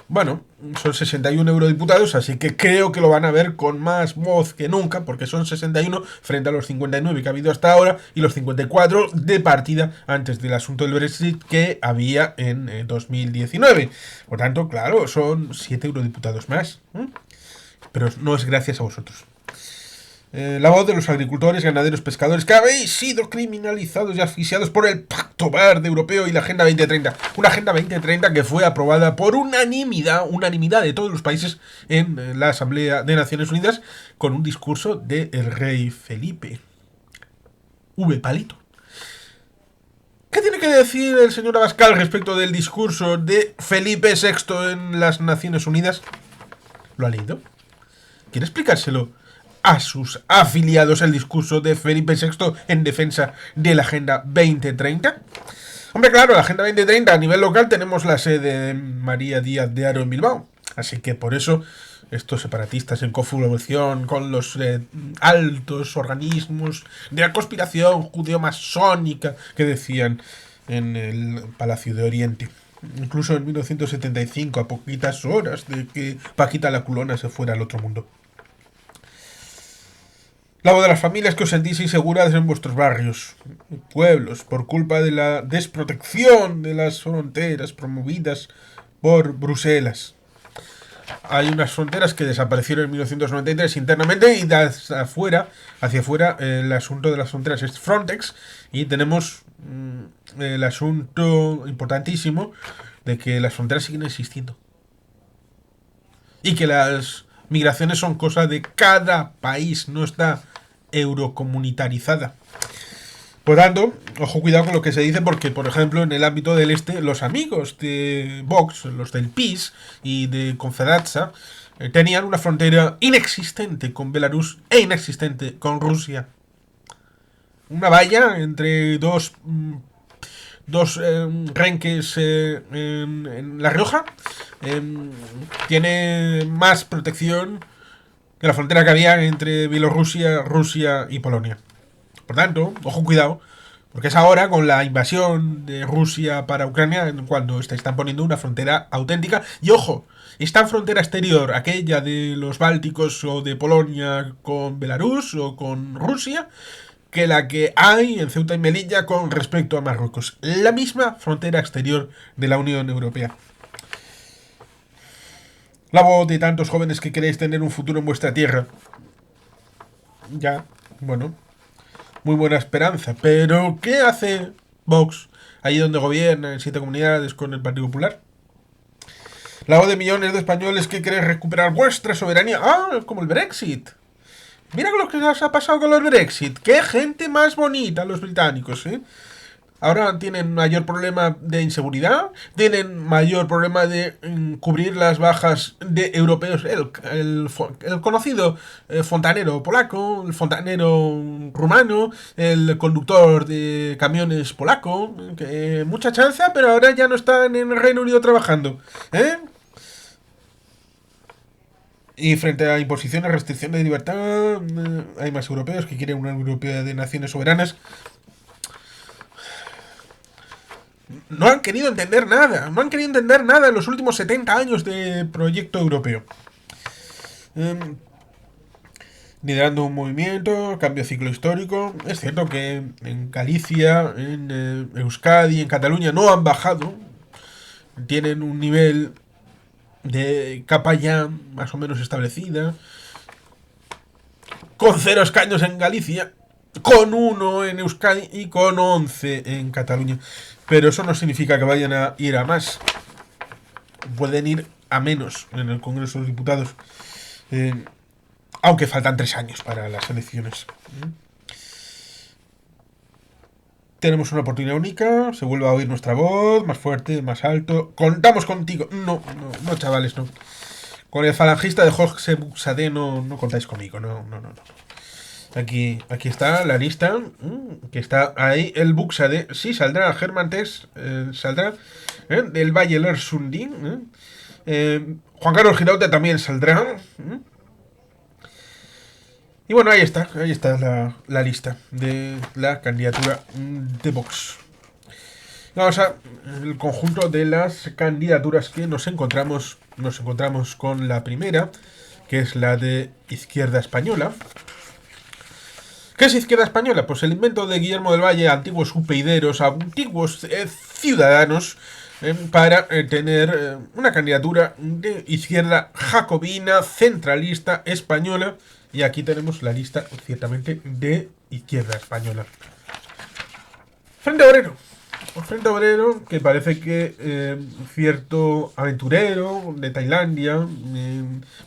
Bueno, son 61 eurodiputados, así que creo que lo van a ver con más voz que nunca, porque son 61 frente a los 59 que ha habido hasta ahora y los 54 de partida antes del asunto del Brexit que había en 2019. Por tanto, claro, son 7 eurodiputados más. Pero no es gracias a vosotros. La voz de los agricultores, ganaderos, pescadores que habéis sido criminalizados y asfixiados por el Pacto Verde Europeo y la Agenda 2030. Una Agenda 2030 que fue aprobada por unanimidad de todos los países en la Asamblea de Naciones Unidas con un discurso del rey Felipe. Palito. ¿Qué tiene que decir el señor Abascal respecto del discurso de Felipe VI en las Naciones Unidas? ¿Lo ha leído? ¿Quiere explicárselo a sus afiliados el discurso de Felipe VI en defensa de la Agenda 2030? Hombre, claro, la Agenda 2030 a nivel local tenemos la sede de María Díaz de Haro en Bilbao. Así que por eso estos separatistas en confabulación con los altos organismos de la conspiración judeo-masónica que decían en el Palacio de Oriente. Incluso en 1975, a poquitas horas de que Paquita la Culona se fuera al otro mundo. La voz de las familias que os sentís inseguras en vuestros barrios, pueblos, por culpa de la desprotección de las fronteras promovidas por Bruselas. Hay unas fronteras que desaparecieron en 1993 internamente y hacia afuera el asunto de las fronteras es Frontex y tenemos el asunto importantísimo de que las fronteras siguen existiendo y que las migraciones son cosa de cada país, no está eurocomunitarizada. Por tanto, ojo, cuidado con lo que se dice, porque, por ejemplo, en el ámbito del este, los amigos de Vox, los del PiS y de Confederaza, tenían una frontera inexistente con Belarus e inexistente con Rusia. Una valla entre dos renques en La Rioja tiene más protección que la frontera que había entre Bielorrusia, Rusia y Polonia. Por tanto, ojo, cuidado, porque es ahora con la invasión de Rusia para Ucrania cuando están poniendo una frontera auténtica. Y ojo, esta frontera exterior, aquella de los Bálticos o de Polonia con Belarus o con Rusia, que la que hay en Ceuta y Melilla con respecto a Marruecos. La misma frontera exterior de la Unión Europea. La voz de tantos jóvenes que queréis tener un futuro en vuestra tierra. Ya, bueno, muy buena esperanza. Pero, ¿qué hace Vox allí donde gobierna en 7 comunidades con el Partido Popular? La voz de millones de españoles que queréis recuperar vuestra soberanía. Ah, como el Brexit. Mira lo que os ha pasado con el Brexit. ¡Qué gente más bonita los británicos, eh! Ahora tienen mayor problema de inseguridad, tienen mayor problema de cubrir las bajas de europeos. El conocido fontanero polaco, el fontanero rumano, el conductor de camiones polaco, que mucha chance, pero ahora ya no están en el Reino Unido trabajando, ¿eh? Y frente a imposiciones, restricciones de libertad, hay más europeos que quieren una Europea de naciones soberanas. No han querido entender nada. No han querido entender nada en los últimos 70 años de proyecto europeo. Liderando un movimiento, cambio de ciclo histórico. Es cierto que en Galicia, en Euskadi, en Cataluña no han bajado. Tienen un nivel de capa ya más o menos establecida. Con 0 escaños en Galicia, con 1 en Euskadi y con 11 en Cataluña. Pero eso no significa que vayan a ir a más. Pueden ir a menos en el Congreso de los Diputados. Aunque faltan 3 años para las elecciones. Tenemos una oportunidad única. Se vuelve a oír nuestra voz, más fuerte, más alto. Contamos contigo. No, chavales, no. Con el falangista de Jorge Buxadé no contáis conmigo, no. Aquí está la lista, que está ahí el Buxadé. Sí, saldrá Germán Tex, saldrá del Valle Lersundín. Juan Carlos Girauta también saldrá. Y bueno, ahí está la lista de la candidatura de Vox. Vamos a el conjunto de las candidaturas que nos encontramos. Nos encontramos con la primera, que es la de Izquierda Española. ¿Qué es Izquierda Española? Pues el invento de Guillermo del Valle, antiguos upeideros, antiguos ciudadanos, para tener una candidatura de izquierda jacobina, centralista, española. Y aquí tenemos la lista, ciertamente, de Izquierda Española. Frente Obrero. Frente Obrero, que parece que cierto aventurero de Tailandia,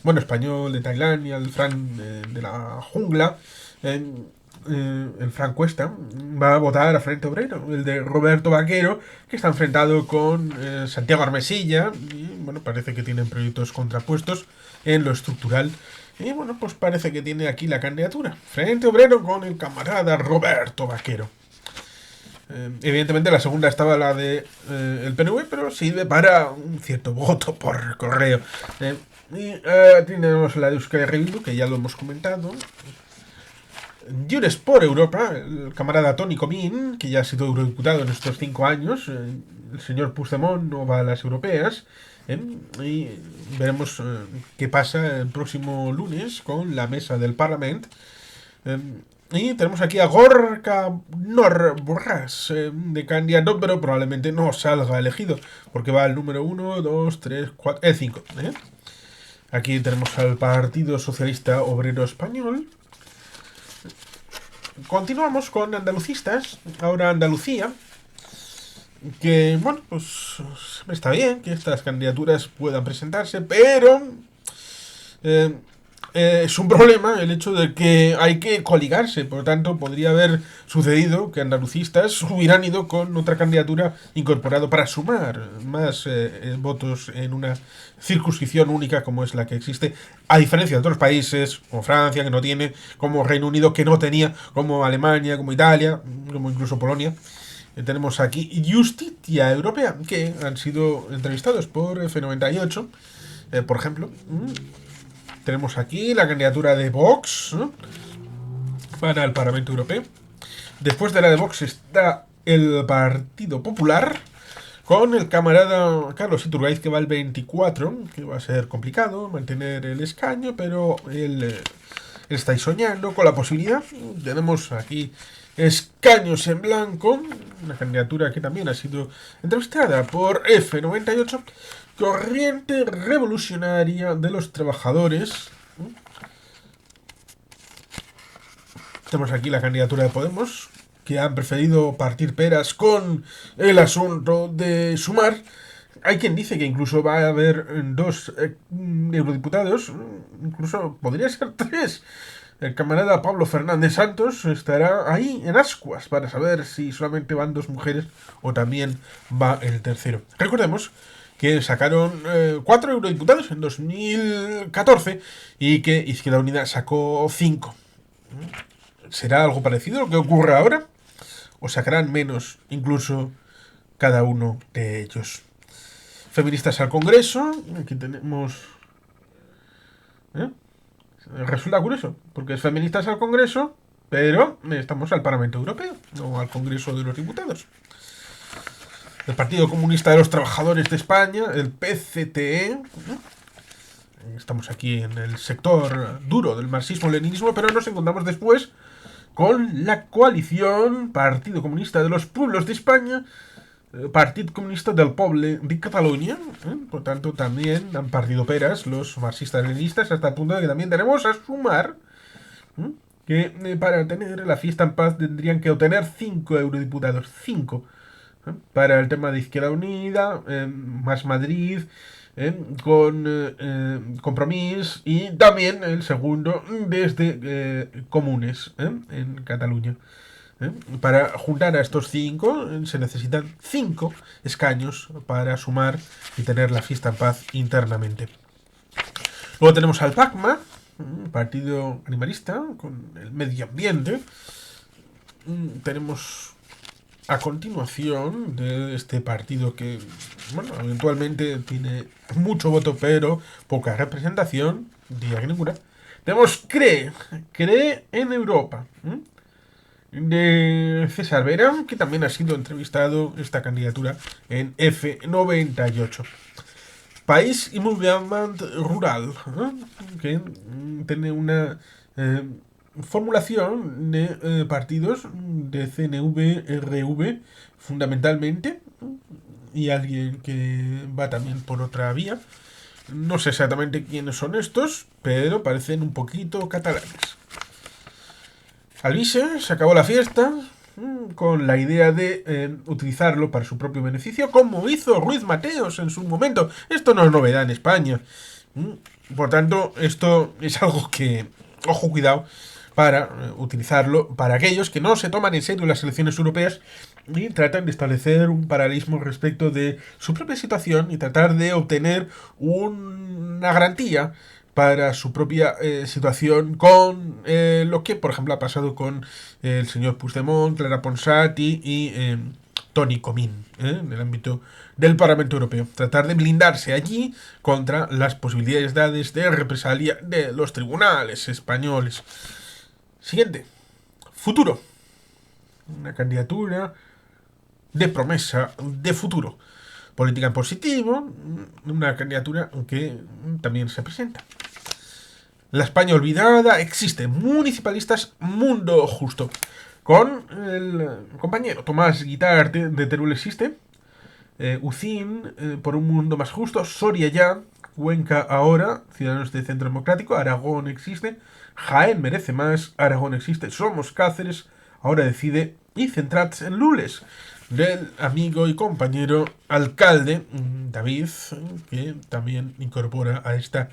bueno, español de Tailandia, el Fran de la jungla, el Fran Cuesta, va a votar a Frente Obrero, el de Roberto Vaquero, que está enfrentado con Santiago Armesilla, y bueno, parece que tienen proyectos contrapuestos en lo estructural. Y bueno, pues parece que tiene aquí la candidatura. Frente Obrero con el camarada Roberto Vaquero. Evidentemente la segunda estaba la de el PNV, pero sirve para un cierto voto por correo. Y tenemos la de Euskal Herria Bildu, que ya lo hemos comentado. Junts por Europa, el camarada Toni Comín, que ya ha sido eurodiputado en estos 5 años. El señor Puigdemont no va a las europeas. Y veremos qué pasa el próximo lunes con la mesa del Parlamento. Y tenemos aquí a Gorka Norborras de candidato, pero probablemente no salga elegido, porque va al número 1, 2, 3, 4, el 5. Aquí tenemos al Partido Socialista Obrero Español. Continuamos con andalucistas, ahora Andalucía, que bueno, pues está bien que estas candidaturas puedan presentarse, pero es un problema el hecho de que hay que coligarse. Por lo tanto, podría haber sucedido que andalucistas hubieran ido con otra candidatura incorporado para sumar más votos en una circunscripción única como es la que existe, a diferencia de otros países, como Francia, que no tiene, como Reino Unido, que no tenía, como Alemania, como Italia, como incluso Polonia. Tenemos aquí Justicia Europea, que han sido entrevistados por F98, por ejemplo. Tenemos aquí la candidatura de Vox, ¿no?, para el Parlamento Europeo. Después de la de Vox está el Partido Popular, con el camarada Carlos Iturgaiz, que va al 24, que va a ser complicado mantener el escaño, pero él está ahí soñando con la posibilidad. Tenemos aquí escaños en blanco, una candidatura que también ha sido entrevistada por F98, Corriente Revolucionaria de los Trabajadores. Tenemos aquí la candidatura de Podemos, que han preferido partir peras con el asunto de sumar. Hay quien dice que incluso va a haber 2 eurodiputados, incluso podría ser 3. El camarada Pablo Fernández Santos estará ahí en ascuas para saber si solamente van 2 mujeres o también va el tercero. Recordemos que sacaron 4 eurodiputados en 2014 y que Izquierda Unida sacó 5. ¿Será algo parecido a lo que ocurre ahora? ¿O sacarán menos incluso cada uno de ellos? Feministas al Congreso. Aquí tenemos... Resulta curioso, porque es feministas al Congreso, pero estamos al Parlamento Europeo, no al Congreso de los Diputados. El Partido Comunista de los Trabajadores de España, el PCTE. Estamos aquí en el sector duro del marxismo-leninismo, pero nos encontramos después con la coalición Partido Comunista de los Pueblos de España, Partido Comunista del Poble de Cataluña. Por tanto, también han partido peras los marxistas-leninistas, hasta el punto de que también tenemos a sumar que para tener la fiesta en paz tendrían que obtener 5 eurodiputados. 5. Para el tema de Izquierda Unida, Más Madrid, con Compromís, y también el segundo desde Comunes, en Cataluña. Para juntar a estos 5 se necesitan 5 escaños para sumar y tener la fiesta en paz internamente. Luego tenemos al PACMA, un partido animalista con el medio ambiente. Tenemos a continuación de este partido que, bueno, eventualmente tiene mucho voto, pero poca representación, diría que ninguna. Tenemos CREE en Europa, de César Vera, que también ha sido entrevistado esta candidatura en F98. País y Moviment Rural, que tiene una formulación de partidos de CNV-RV fundamentalmente, y alguien que va también por otra vía. No sé exactamente quiénes son estos, pero parecen un poquito catalanes. Alvise se acabó la fiesta con la idea de utilizarlo para su propio beneficio, como hizo Ruiz Mateos en su momento. Esto no es novedad en España. Por tanto, esto es algo que, ojo, cuidado, para utilizarlo para aquellos que no se toman en serio las elecciones europeas y tratan de establecer un paralelismo respecto de su propia situación y tratar de obtener una garantía para su propia situación con lo que, por ejemplo, ha pasado con el señor Puigdemont, Clara Ponsati y Toni Comín, en el ámbito del Parlamento Europeo. Tratar de blindarse allí contra las posibilidades de represalia de los tribunales españoles. Siguiente. Futuro. Una candidatura de promesa de futuro. Política en positivo, una candidatura que también se presenta. La España olvidada existe. Municipalistas Mundo Justo. Con el compañero Tomás Guitarte de Teruel existe. UCIN, por un mundo más justo. Soria ya. Cuenca ahora. Ciudadanos de Centro Democrático. Aragón existe. Jaén merece más. Aragón existe. Somos Cáceres. Ahora decide. Y Centrats en Lules, del amigo y compañero alcalde David, que también incorpora a esta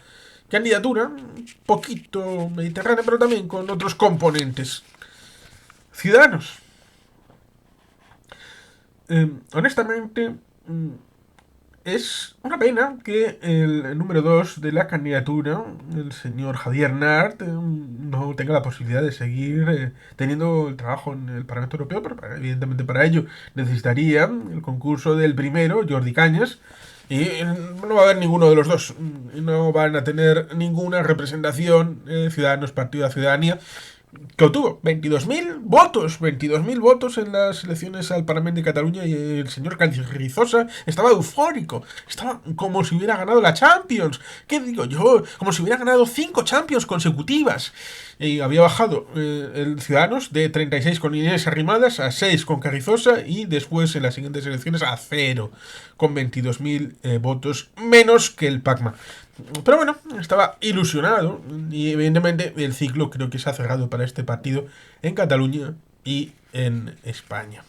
candidatura un poquito mediterránea, pero también con otros componentes. Ciudadanos. Honestamente, es una pena que el número 2 de la candidatura, el señor Javier Nart, no tenga la posibilidad de seguir teniendo el trabajo en el Parlamento Europeo, pero evidentemente para ello necesitaría el concurso del primero, Jordi Cañas, y no va a haber ninguno de los dos. No van a tener ninguna representación Ciudadanos, Partido de la Ciudadanía, que obtuvo 22.000 votos en las elecciones al Parlamento de Cataluña, y el señor Carrizosa estaba eufórico, estaba como si hubiera ganado la Champions. ¿Qué digo yo? Como si hubiera ganado 5 Champions consecutivas. Y había bajado el Ciudadanos de 36 con Inés Arrimadas a 6 con Carrizosa, y después en las siguientes elecciones a 0 con 22.000 votos menos que el PACMA. Pero bueno, estaba ilusionado y evidentemente el ciclo creo que se ha cerrado para este partido en Cataluña y en España.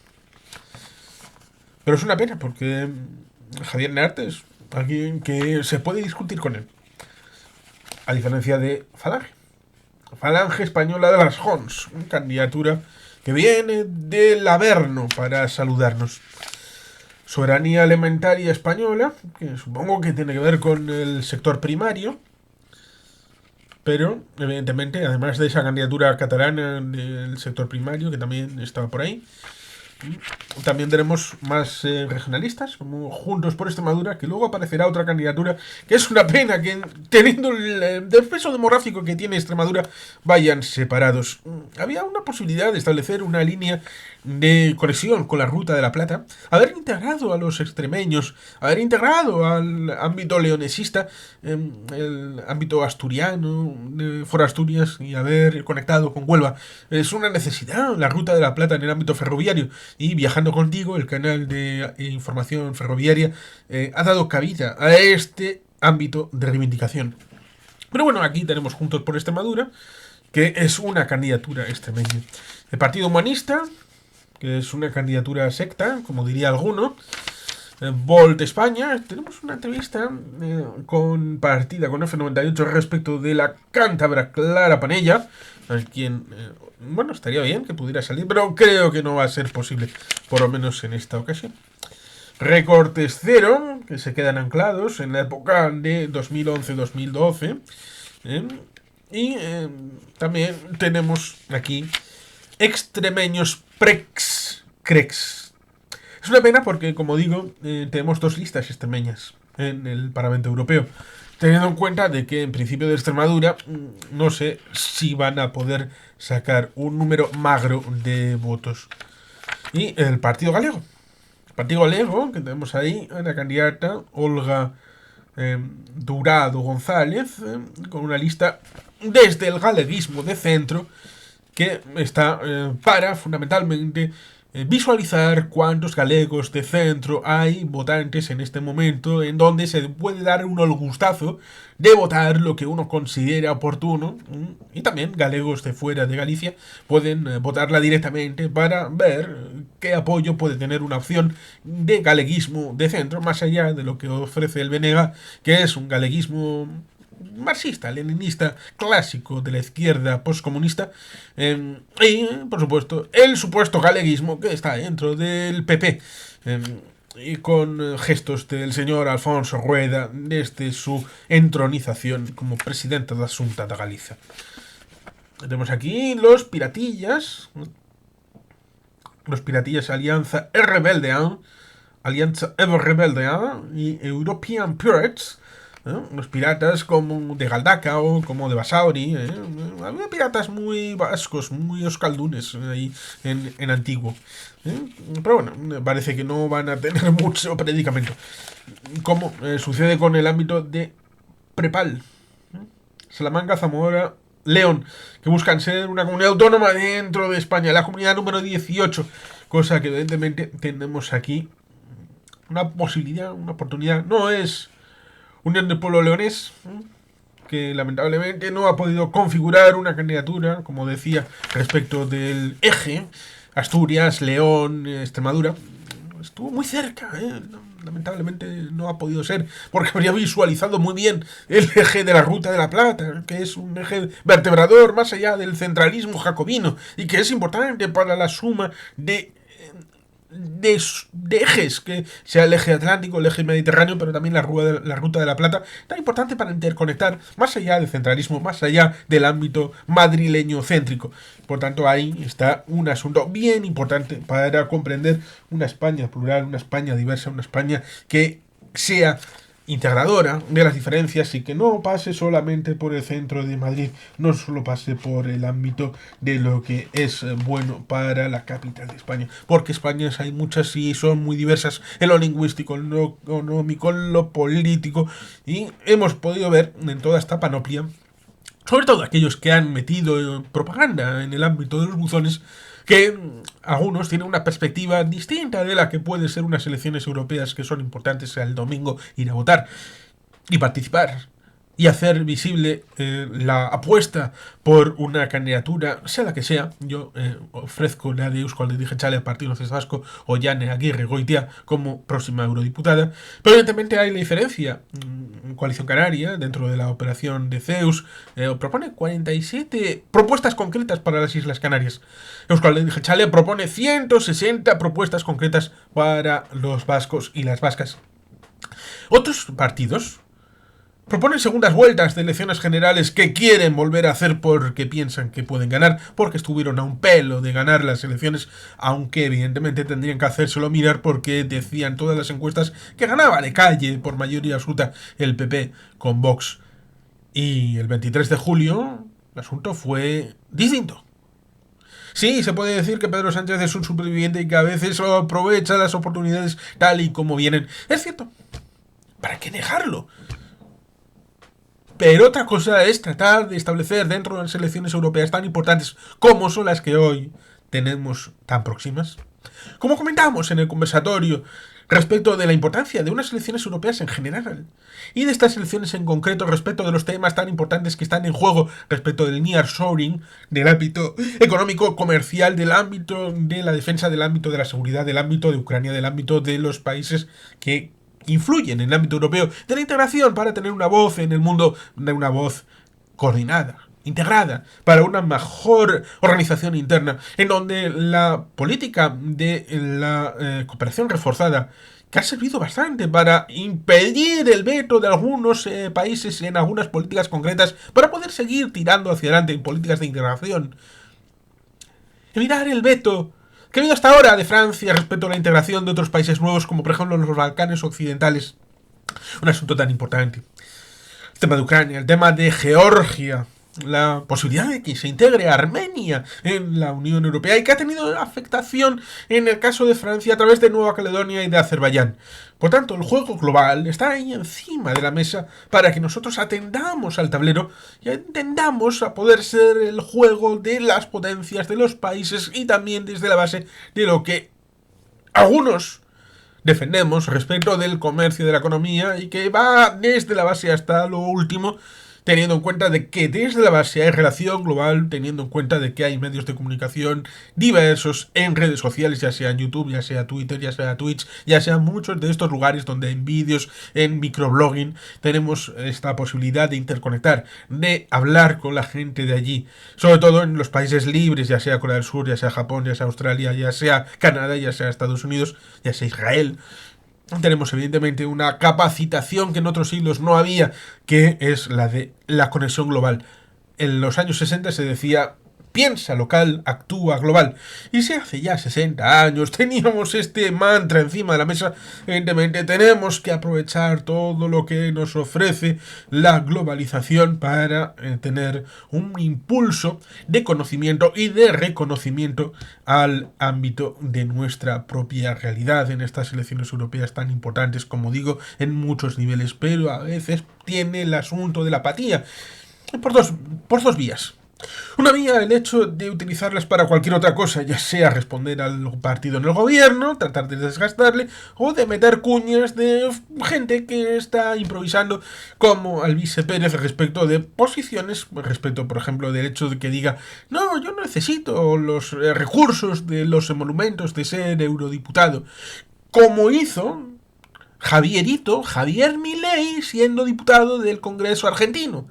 Pero es una pena porque Javier Nearte es alguien que se puede discutir con él. A diferencia de Falange. Falange Española de las Jons, una candidatura que viene del Averno para saludarnos. Soberanía alimentaria española, que supongo que tiene que ver con el sector primario, pero evidentemente, además de esa candidatura catalana del sector primario, que también estaba por ahí, también tenemos más regionalistas, como Juntos por Extremadura, que luego aparecerá otra candidatura, que es una pena que, teniendo el peso demográfico que tiene Extremadura, vayan separados. Había una posibilidad de establecer una línea de conexión con la Ruta de la Plata, haber integrado a los extremeños, haber integrado al ámbito leonesista, el ámbito asturiano, for Asturias, y haber conectado con Huelva. Es una necesidad la Ruta de la Plata en el ámbito ferroviario, y Viajando Contigo, el canal de información ferroviaria, ha dado cabida a este ámbito de reivindicación. Pero bueno, aquí tenemos Juntos por Extremadura, que es una candidatura extremeña. El Partido Humanista, que es una candidatura secta, como diría alguno. Volt España. Tenemos una entrevista compartida con F98 respecto de la cántabra Clara Panella, a quien, bueno, estaría bien que pudiera salir, pero creo que no va a ser posible, por lo menos en esta ocasión. recortes cero, que se quedan anclados en la época de 2011-2012. Y también tenemos aquí extremeños crex. Es una pena porque, como digo, tenemos dos listas extremeñas en el Parlamento Europeo. Teniendo en cuenta de que en principio de Extremadura no sé si van a poder sacar un número magro de votos. Y el Partido Galego. El Partido Galego, que tenemos ahí a la candidata Olga Dourado González, con una lista desde el galeguismo de centro, que está para fundamentalmente visualizar cuántos galegos de centro hay votantes en este momento, en donde se puede dar uno el gustazo de votar lo que uno considera oportuno, y también galegos de fuera de Galicia pueden votarla directamente para ver qué apoyo puede tener una opción de galeguismo de centro, más allá de lo que ofrece el BNG, que es un galeguismo marxista, leninista, clásico de la izquierda postcomunista, y, por supuesto, el supuesto galeguismo que está dentro del PP, y con gestos del señor Alfonso Rueda desde su entronización como presidente de la Xunta de Galicia. Tenemos aquí los piratillas Alianza Rebeldean, Alianza Rebeldean y European Pirates, los piratas como de Galdacao, como de Basauri, había piratas muy vascos, muy euskaldunes ahí en antiguo. Pero bueno, parece que no van a tener mucho predicamento. Como sucede con el ámbito de Prepal, Salamanca, Zamora, León, que buscan ser una comunidad autónoma dentro de España, la comunidad número 18, cosa que evidentemente tenemos aquí una posibilidad, una oportunidad. No es Unión del Pueblo Leonés, que lamentablemente no ha podido configurar una candidatura, como decía, respecto del eje Asturias, León, Extremadura. Estuvo muy cerca, lamentablemente no ha podido ser, porque habría visualizado muy bien el eje de la Ruta de la Plata, que es un eje vertebrador más allá del centralismo jacobino y que es importante para la suma de ejes, que sea el eje atlántico, el eje mediterráneo, pero también la Ruta de la Plata, tan importante para interconectar más allá del centralismo, más allá del ámbito madrileño céntrico. Por tanto, ahí está un asunto bien importante para comprender una España plural, una España diversa, una España que sea integradora de las diferencias y que no pase solamente por el centro de Madrid, no solo pase por el ámbito de lo que es bueno para la capital de España, porque Españas hay muchas y son muy diversas en lo lingüístico, en lo económico, en lo político, y hemos podido ver en toda esta panoplia, sobre todo aquellos que han metido propaganda en el ámbito de los buzones, que algunos tienen una perspectiva distinta de la que puede ser unas elecciones europeas que son importantes el domingo, ir a votar y participar y hacer visible la apuesta por una candidatura, sea la que sea. Yo ofrezco la de Euskal Herria al Partido Nacionalista Vasco o Jane Aguirre Goitia como próxima eurodiputada, pero evidentemente hay la diferencia. Coalición Canaria, dentro de la operación de Zeus, propone 47 propuestas concretas para las Islas Canarias. Euskal Herria propone 160 propuestas concretas para los vascos y las vascas. Otros partidos proponen segundas vueltas de elecciones generales que quieren volver a hacer porque piensan que pueden ganar, porque estuvieron a un pelo de ganar las elecciones, aunque evidentemente tendrían que hacérselo mirar porque decían todas las encuestas que ganaba de calle por mayoría absoluta el PP con Vox. Y el 23 de julio el asunto fue distinto. Sí, se puede decir que Pedro Sánchez es un superviviente y que a veces aprovecha las oportunidades tal y como vienen. Es cierto. ¿Para qué negarlo? Pero otra cosa es tratar de establecer dentro de las elecciones europeas tan importantes como son las que hoy tenemos tan próximas. Como comentábamos en el conversatorio respecto de la importancia de unas elecciones europeas en general y de estas elecciones en concreto respecto de los temas tan importantes que están en juego respecto del nearshoring, del ámbito económico, comercial, del ámbito de la defensa, del ámbito de la seguridad, del ámbito de Ucrania, del ámbito de los países que influyen en el ámbito europeo, de la integración para tener una voz en el mundo, una voz coordinada, integrada, para una mejor organización interna, en donde la política de la cooperación reforzada que ha servido bastante para impedir el veto de algunos países en algunas políticas concretas para poder seguir tirando hacia adelante en políticas de integración. Y mirar el veto que ha habido hasta ahora de Francia respecto a la integración de otros países nuevos, como por ejemplo los Balcanes occidentales. Un asunto tan importante. El tema de Ucrania, el tema de Georgia, la posibilidad de que se integre Armenia en la Unión Europea y que ha tenido afectación en el caso de Francia a través de Nueva Caledonia y de Azerbaiyán. Por tanto, el juego global está ahí encima de la mesa para que nosotros atendamos al tablero y atendamos a poder ser el juego de las potencias, de los países y también desde la base de lo que algunos defendemos respecto del comercio, de la economía y que va desde la base hasta lo último, teniendo en cuenta de que desde la base hay relación global, teniendo en cuenta de que hay medios de comunicación diversos en redes sociales, ya sea en YouTube, ya sea Twitter, ya sea Twitch, ya sea muchos de estos lugares donde en vídeos, en microblogging, tenemos esta posibilidad de interconectar, de hablar con la gente de allí, sobre todo en los países libres, ya sea Corea del Sur, ya sea Japón, ya sea Australia, ya sea Canadá, ya sea Estados Unidos, ya sea Israel. Tenemos evidentemente una capacitación que en otros siglos no había, que es la de la conexión global. En los años 60 se decía: piensa local, actúa global. Y si hace ya 60 años teníamos este mantra encima de la mesa, evidentemente tenemos que aprovechar todo lo que nos ofrece la globalización para tener un impulso de conocimiento y de reconocimiento al ámbito de nuestra propia realidad en estas elecciones europeas tan importantes, como digo, en muchos niveles, pero a veces tiene el asunto de la apatía por dos vías. Una vía, el hecho de utilizarlas para cualquier otra cosa, ya sea responder al partido en el gobierno, tratar de desgastarle, o de meter cuñas de gente que está improvisando, como Alvise Pérez respecto de posiciones, respecto, por ejemplo, del hecho de que diga: no, yo no necesito los recursos de los emolumentos de ser eurodiputado, como hizo Javier Milei, siendo diputado del Congreso argentino,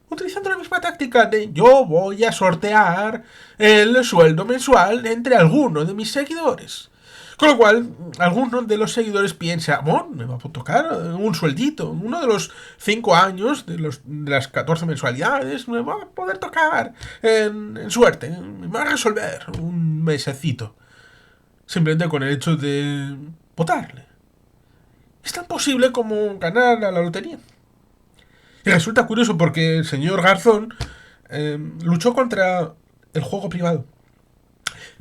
utilizando la misma táctica de: yo voy a sortear el sueldo mensual entre algunos de mis seguidores. Con lo cual, algunos de los seguidores piensan: bueno, me va a tocar un sueldito, uno de los 5 años, de las 14 mensualidades, me va a poder tocar en suerte, me va a resolver un mesecito. Simplemente con el hecho de votarle. Es tan posible como ganar a la lotería. Y resulta curioso porque el señor Garzón luchó contra el juego privado.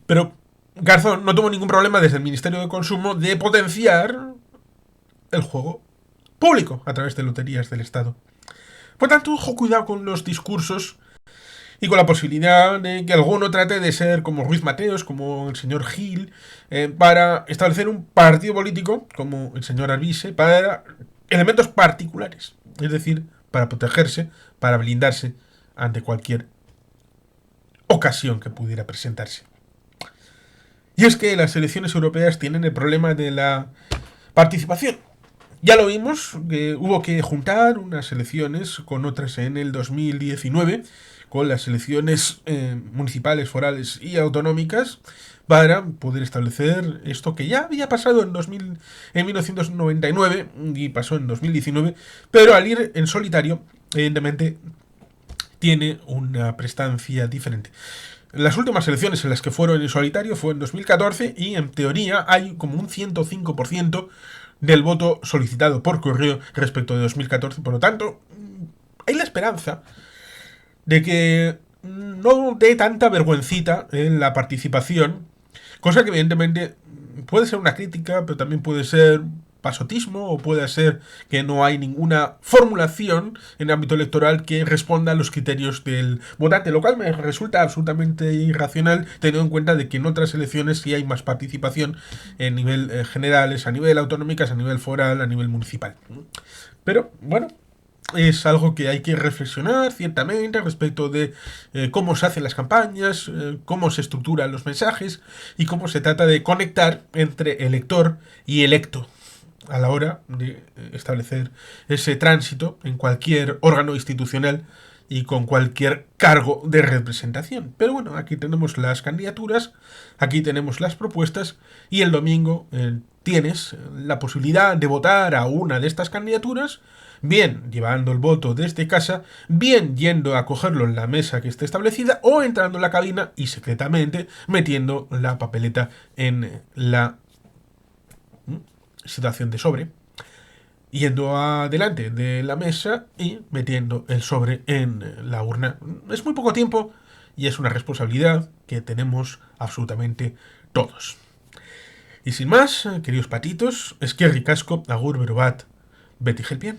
Pero Garzón no tuvo ningún problema desde el Ministerio de Consumo de potenciar el juego público a través de loterías del Estado. Por tanto, ojo, cuidado con los discursos y con la posibilidad de que alguno trate de ser como Ruiz Mateos, como el señor Gil, para establecer un partido político, como el señor Alvise, para elementos particulares. Es decir, para protegerse, para blindarse ante cualquier ocasión que pudiera presentarse. Y es que las elecciones europeas tienen el problema de la participación. Ya lo vimos, que hubo que juntar unas elecciones con otras en el 2019, con las elecciones municipales, forales y autonómicas, para poder establecer esto que ya había pasado en 1999 y pasó en 2019, pero al ir en solitario, evidentemente, tiene una prestancia diferente. Las últimas elecciones en las que fueron en solitario fue en 2014 y en teoría hay como un 105% del voto solicitado por correo respecto de 2014. Por lo tanto, hay la esperanza de que no dé tanta vergüencita en la participación, cosa que evidentemente puede ser una crítica, pero también puede ser pasotismo, o puede ser que no hay ninguna formulación en el ámbito electoral que responda a los criterios del votante, lo cual me resulta absolutamente irracional, teniendo en cuenta de que en otras elecciones sí hay más participación en nivel generales, a nivel autonómicas, a nivel foral, a nivel municipal. Pero, bueno, es algo que hay que reflexionar ciertamente respecto de cómo se hacen las campañas, cómo se estructuran los mensajes y cómo se trata de conectar entre elector y electo a la hora de establecer ese tránsito en cualquier órgano institucional y con cualquier cargo de representación. Pero bueno, aquí tenemos las candidaturas, aquí tenemos las propuestas y el domingo tienes la posibilidad de votar a una de estas candidaturas, bien llevando el voto desde casa, bien yendo a cogerlo en la mesa que esté establecida o entrando en la cabina y secretamente metiendo la papeleta en la situación de sobre, yendo adelante de la mesa y metiendo el sobre en la urna. Es muy poco tiempo y es una responsabilidad que tenemos absolutamente todos. Y sin más, queridos patitos, eskerrik asko, agur berobat, beti helpien.